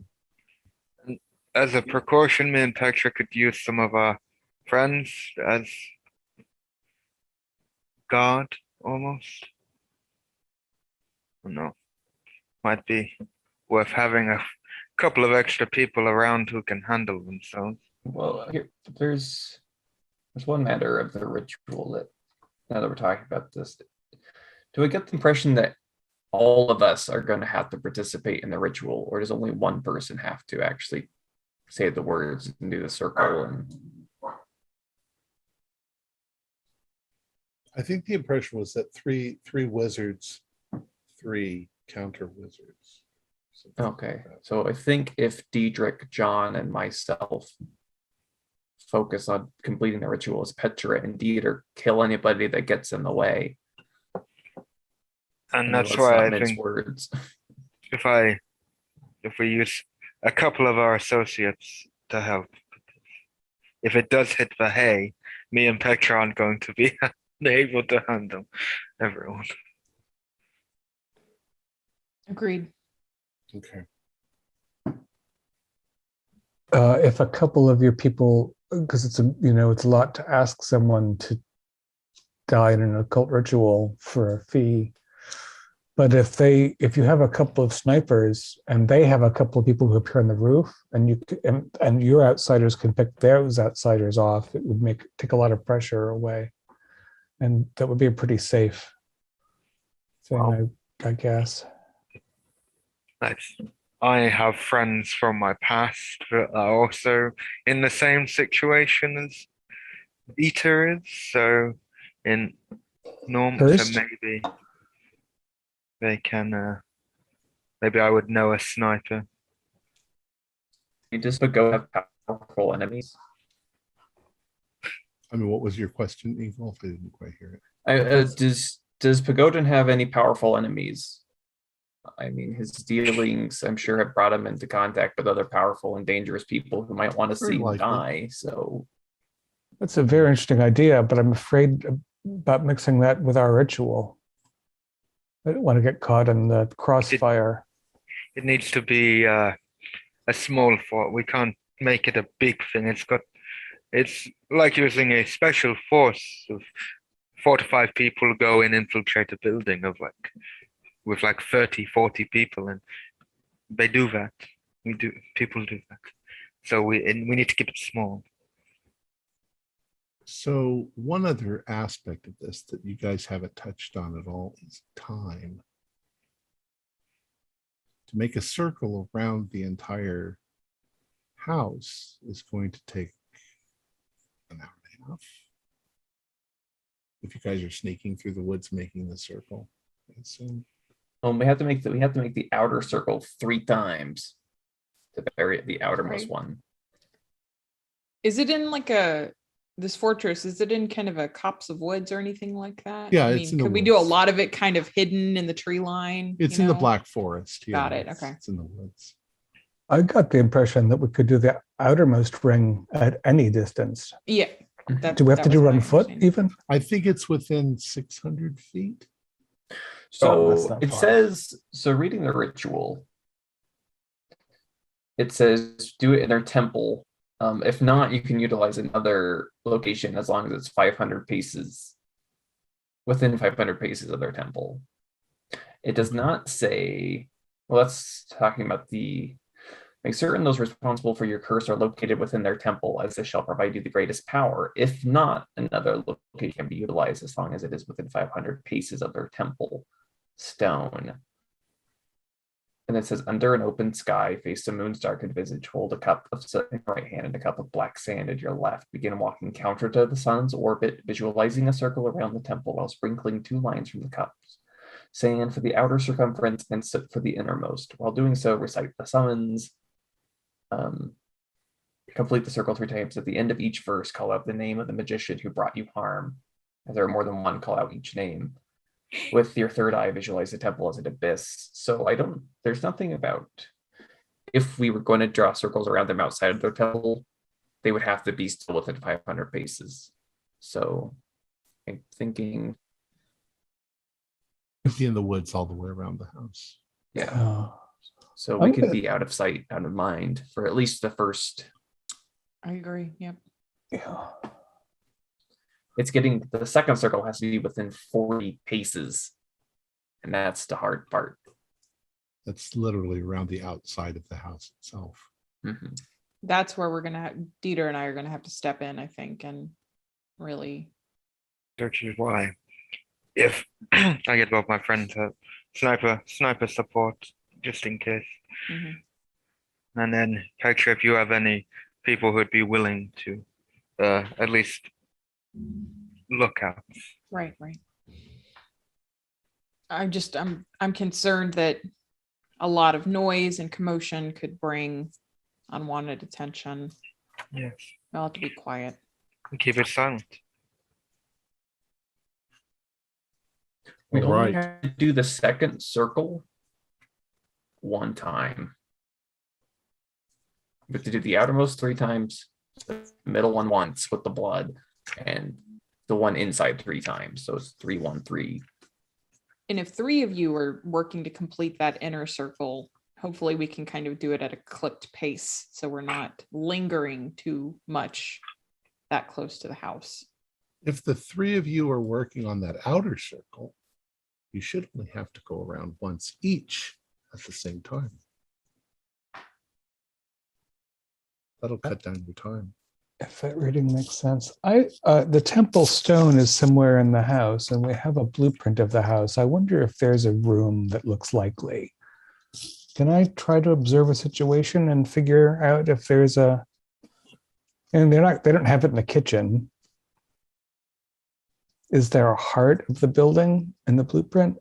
As a precaution, me and Petra could use some of our friends as guard, almost. No, might be worth having a couple of extra people around who can handle themselves. well, here, there's one matter of the ritual that, now that we're talking about this, do I get the impression that all of us are going to have to participate in the ritual, or does only one person have to actually say the words and do the circle? And I think the impression was that three wizards, 3 counter wizards. okay, so I think if Diedrich, John, and myself focus on completing the ritual as Petra and Dieter kill anybody that gets in the way. And let's that's why not I mince think words. if we use a couple of our associates to help, if it does hit the hay, me and Petra aren't going to be able to handle everyone. Agreed. Okay. If a couple of your people, because it's a lot to ask someone to die in an occult ritual for a fee. But if you have a couple of snipers and they have a couple of people who appear on the roof, and your outsiders can pick those outsiders off, it would take a lot of pressure away, and that would be a pretty safe thing, Wow. I guess. Nice. I have friends from my past that are also in the same situation as Dieter is, so in Norm, so maybe they can. Maybe I would know a sniper. Does Pagoda have powerful enemies? I mean, what was your question, Ingolf? I didn't quite hear it. Does Pagodin have any powerful enemies? I mean, his dealings, I'm sure, have brought him into contact with other powerful and dangerous people who might want to see him die. So that's a very interesting idea, but I'm afraid about mixing that with our ritual. I don't want to get caught in the crossfire. It needs to be a small fort. We can't make it a big thing. It's got It's like using a special force of 4 to 5 people go and infiltrate a building of with 30, 40 people, and they do that. People do that. So we need to keep it small. So one other aspect of this that you guys haven't touched on at all is time. To make a circle around the entire house is going to take an hour and a half. If you guys are sneaking through the woods making the circle, I assume. We have to make the outer circle 3 times to bury the outermost Right. one. Is it in this fortress? Is it in kind of a copse of woods or anything like that? Yeah, I it's mean, in the could we do a woods. lot of it kind of hidden in the tree line? It's you in the know? Black Forest. Yeah, Got it, it's- okay. It's in the woods. I got the impression that we could do the outermost ring at any distance. Yeah. Do we have to do it on my foot understanding. even? I think it's within 600 feet. Oh, that's So not it far. says, reading the ritual, it says do it in their temple. If not, you can utilize another location as long as it's 500 paces, within 500 paces of their temple. It does not say, well, that's talking about make certain those responsible for your curse are located within their temple, as this shall provide you the greatest power. If not, another location can be utilized as long as it is within 500 paces of their temple stone. And it says, under an open sky, face the moon's darkened visage, hold a cup of soot in your right hand and a cup of black sand in your left. Begin walking counter to the sun's orbit, visualizing a circle around the temple while sprinkling 2 lines from the cups. Sand for the outer circumference and soot for the innermost. While doing so, recite the summons. Complete the circle 3 times. At the end of each verse, call out the name of the magician who brought you harm. If there are more than one, call out each name. With your third eye, visualize the temple as an abyss. So there's nothing about if we were going to draw circles around them outside of their temple, they would have to be still within 500 paces. So I'm thinking, It'd be in the woods all the way around the house. yeah. So we I'm could gonna- be out of sight, out of mind for at least the first. I agree. Yep. Yeah. The second circle has to be within 40 paces. And that's the hard part. That's literally around the outside of the house itself. Mhm. That's where Dieter and I are gonna have to step in, I think, and really. Which is why, if I get both my friends sniper support, just in case. Mhm. And then picture if you have any people who'd be willing to at least look out. Right. I'm concerned that a lot of noise and commotion could bring unwanted attention. Yes. I'll have to be quiet. And keep it silent. We All only right. have to do the second circle 1 time. We have to do the outermost 3 times, the middle one once with the blood, and the one inside 3 times. So it's 3, 1, 3. And if 3 of you are working to complete that inner circle, hopefully we can kind of do it at a clipped pace, so we're not lingering too much that close to the house. If the 3 of you are working on that outer circle, you should only have to go around once each at the same time. That'll cut down your time. If that reading makes sense. The temple stone is somewhere in the house and we have a blueprint of the house. I wonder if there's a room that looks likely. Can I try to observe a situation and figure out if there's and they don't have it in the kitchen. Is there a heart of the building in the blueprint?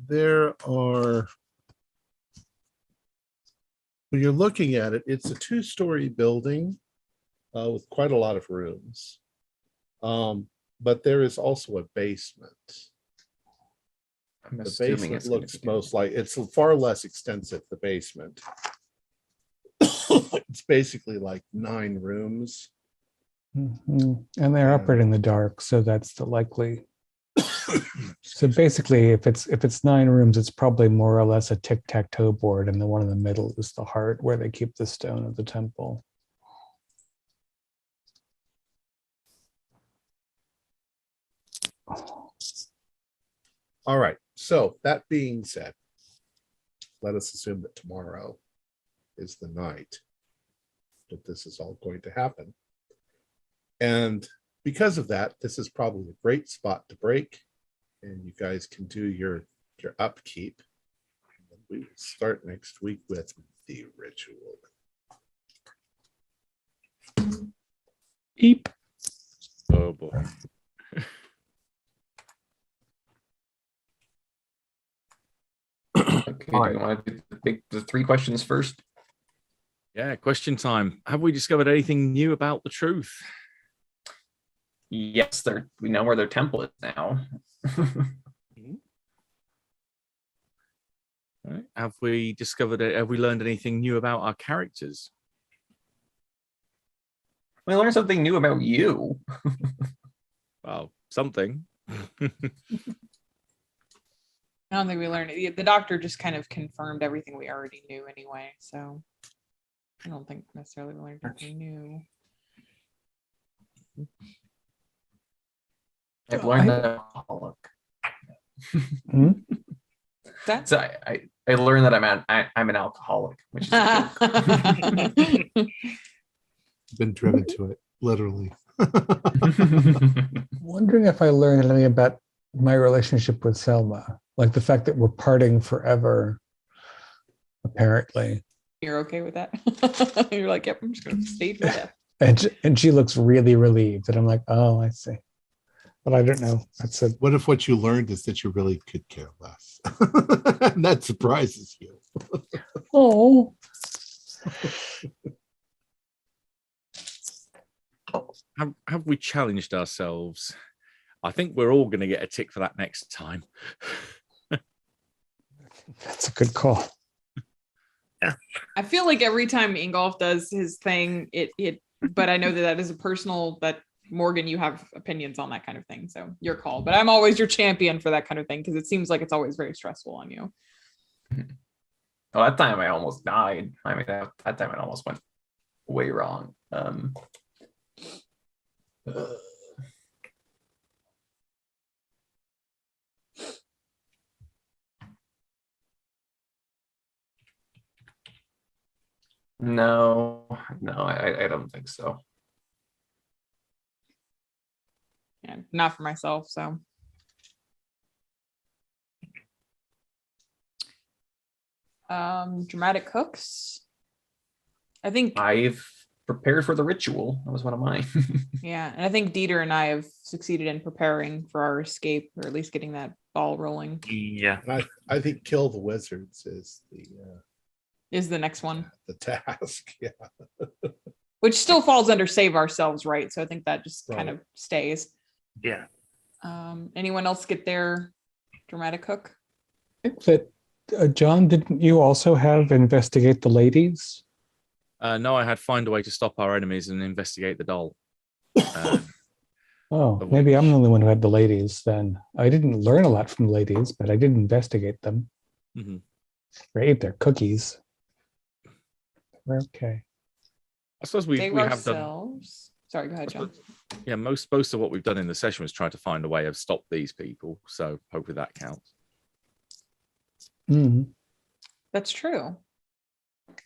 There are, when you're looking at it, it's a 2-story building with quite a lot of rooms. But there is also a basement. I'm The assuming basement it's gonna looks be- most like, it's far less extensive, the basement. It's basically like 9 rooms. Mhm. And they're Yeah. operating in the dark, so that's the likely So basically, if it's 9 rooms, it's probably more or less a tic-tac-toe board, and the one in the middle is the heart where they keep the stone of the temple. All right. So that being said, let us assume that tomorrow is the night that this is all going to happen. And because of that, this is probably a great spot to break, and you guys can do your upkeep. And we will start next week with the ritual. Eep. Oh boy. Okay, do you want to do the 3 questions first? Yeah, question time. Have we discovered anything new about the truth? Yes, we know where their temple is now. All right. Have we learned anything new about our characters? We learned something new about you. Well, something. I don't think we learned it. The doctor just kind of confirmed everything we already knew anyway. So I don't think necessarily we learned anything new. I've learned that I'm alcoholic. That's So I learned that I'm an alcoholic, which is a joke. Been driven to it, literally. Wondering if I learned anything about my relationship with Selma, like the fact that we're parting forever, apparently. You're okay with that? You're like, yep, I'm just going to stay for death. And she looks really relieved, and I'm like, oh, I see. But I don't know. That's it. What if what you learned is that you really could care less? And that surprises you. Oh. Have we challenged ourselves? I think we're all going to get a tick for that next time. That's a good call. I feel like every time Ingolf does his thing, but I know that is a personal, that Morgan, you have opinions on that kind of thing. So your call, but I'm always your champion for that kind of thing, because it seems like it's always very stressful on you. Well, that time I almost died. I mean, that time it almost went way wrong. No, I don't think so. Yeah, not for myself. So dramatic hooks. I think I've prepared for the ritual. That was one of mine. yeah, and I think Dieter and I have succeeded in preparing for our escape, or at least getting that ball rolling. Yeah. And I think kill the wizards is Is the next one, the task. Yeah. which still falls under save ourselves, right? So I think that just kind Right. of stays. Yeah. Anyone else get their dramatic hook? I think that, John, didn't you also have investigate the ladies? No, I had find a way to stop our enemies and investigate the doll. Oh, Of maybe I'm which- the only one who had the ladies then. I didn't learn a lot from the ladies, but I did investigate them. Mhm. I ate their cookies. We're okay. I suppose we Save have done. ourselves. Sorry, go ahead, John. Yeah, most of what we've done in the session was try to find a way of stop these people. So hopefully that counts. Mhm. That's true.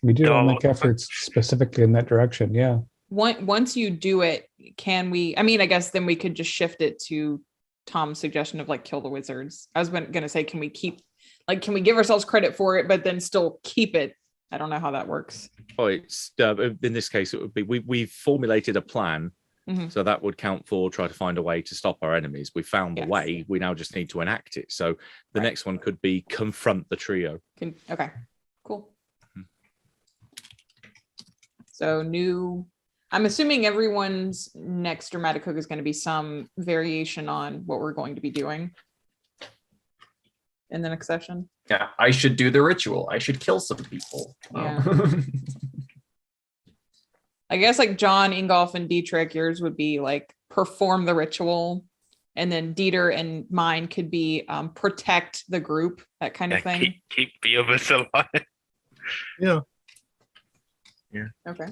We do all Doll- make efforts specifically in that direction. Yeah. Once you do it, can we? I mean, I guess then we could just shift it to Tom's suggestion of like kill the wizards. I was gonna say, can we give ourselves credit for it, but then still keep it? I don't know how that works. Oh, it's in this case it would be we've formulated a plan, Mhm. so that would count for try to find a way to stop our enemies. We found the Yes. way. We now just need to enact it. So the Right. next one could be confront the trio. Okay, cool. Mhm. So I'm assuming everyone's next dramatic hook is going to be some variation on what we're going to be doing in the next session. Yeah, I should do the ritual. I should kill some people. Yeah. I guess like John, Ingolf, and Dietrich, yours would be like perform the ritual, And then Dieter and mine could be protect the group, that kind of thing. Keep the others alive. Yeah. Okay.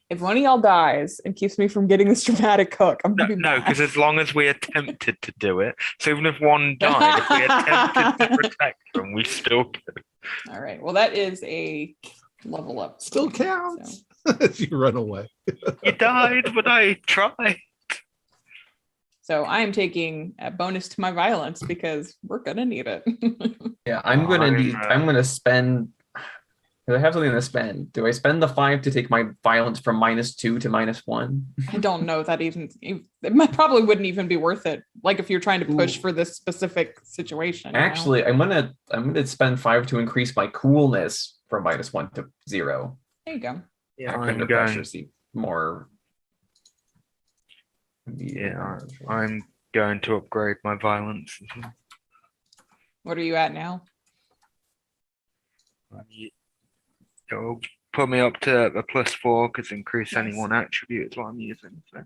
If one of y'all dies and keeps me from getting this dramatic hook, I'm gonna be No, mad. because as long as we attempted to do it, so even if one died, if we attempted to protect them, we still could. All right. Well, that is a level up. Still counts if you run away. You died, but I tried. So I am taking a bonus to my violence because we're gonna need it. Yeah, I'm gonna spend. I have something to spend. Do I spend the 5 to take my violence from -2 to -1? I don't know that probably wouldn't even be worth it. Like if you're trying to push for this specific situation. Actually, I'm gonna spend 5 to increase my coolness from -1 to 0. There you go. Yeah, Back under pressure, see more. Yeah, I'm going to upgrade my violence. What are you at now? It'll put me up to a +4 because increase Nice. any one attribute is what I'm using. So.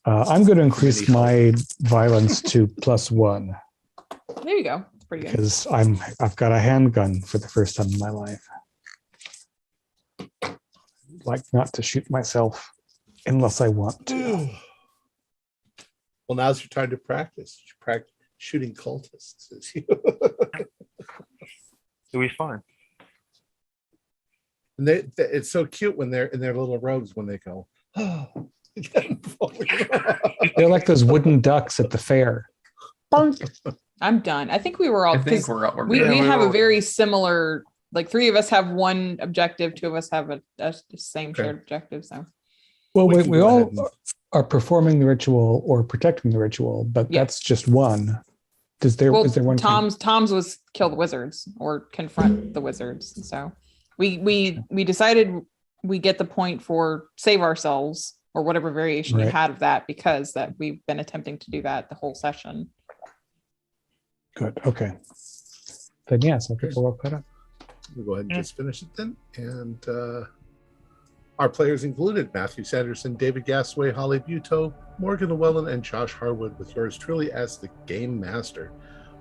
I'm going to increase my violence to +1 There you go. It's pretty good. because I've got a handgun for the first time in my life. I'd like not to shoot myself unless I want to. Well, now's your time to practice. You practice shooting cultists. You'll be fine. And it's so cute when they're in their little robes when they go, oh. They're like those wooden ducks at the fair. I'm done. I think we were all I think because we're we Yeah, have we're a all- very similar, like 3 of us have one objective, 2 of us have a same Okay. shared objective. So Well, We we can go all ahead and- are performing the ritual or protecting the ritual, but Yeah. that's just one. Is there one? Tom's was kill the wizards or confront the wizards. So we decided we get the point for save ourselves or whatever variation you Right. had of that, because that we've been attempting to do that the whole session. Good. Okay. Then yes, I think we're all caught up. We'll go ahead and just finish it then. And our players included Matthew Sanderson, David Gasway, Holly Buteau, Morgan Llewellyn, and Josh Harwood, with yours truly as the Game Master.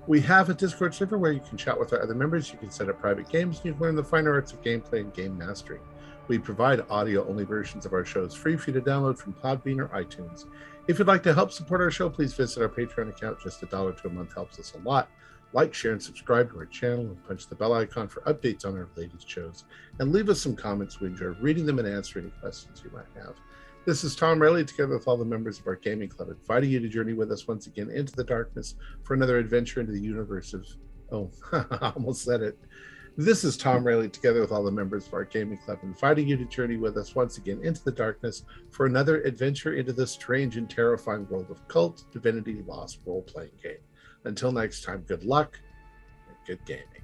We have a Discord server where you can chat with our other members. You can set up private games, and you can learn the finer arts of gameplay and game mastering. We provide audio-only versions of our shows free for you to download from Podbean or iTunes. If you'd like to help support our show, please visit our Patreon account. Just $1 to a month helps us a lot. Like, share, and subscribe to our channel, and punch the bell icon for updates on our latest shows. And leave us some comments. We enjoy reading them and answering any questions you might have. This is Tom Rayleigh, together with all the members of our gaming club, inviting you to journey with us once again into the darkness for another adventure into the universe of... Oh, I almost said it. This is Tom Rayleigh, together with all the members of our gaming club, inviting you to journey with us once again into the darkness for another adventure into the strange and terrifying world of KULT Divinity Lost role-playing game. Until next time, good luck and good gaming.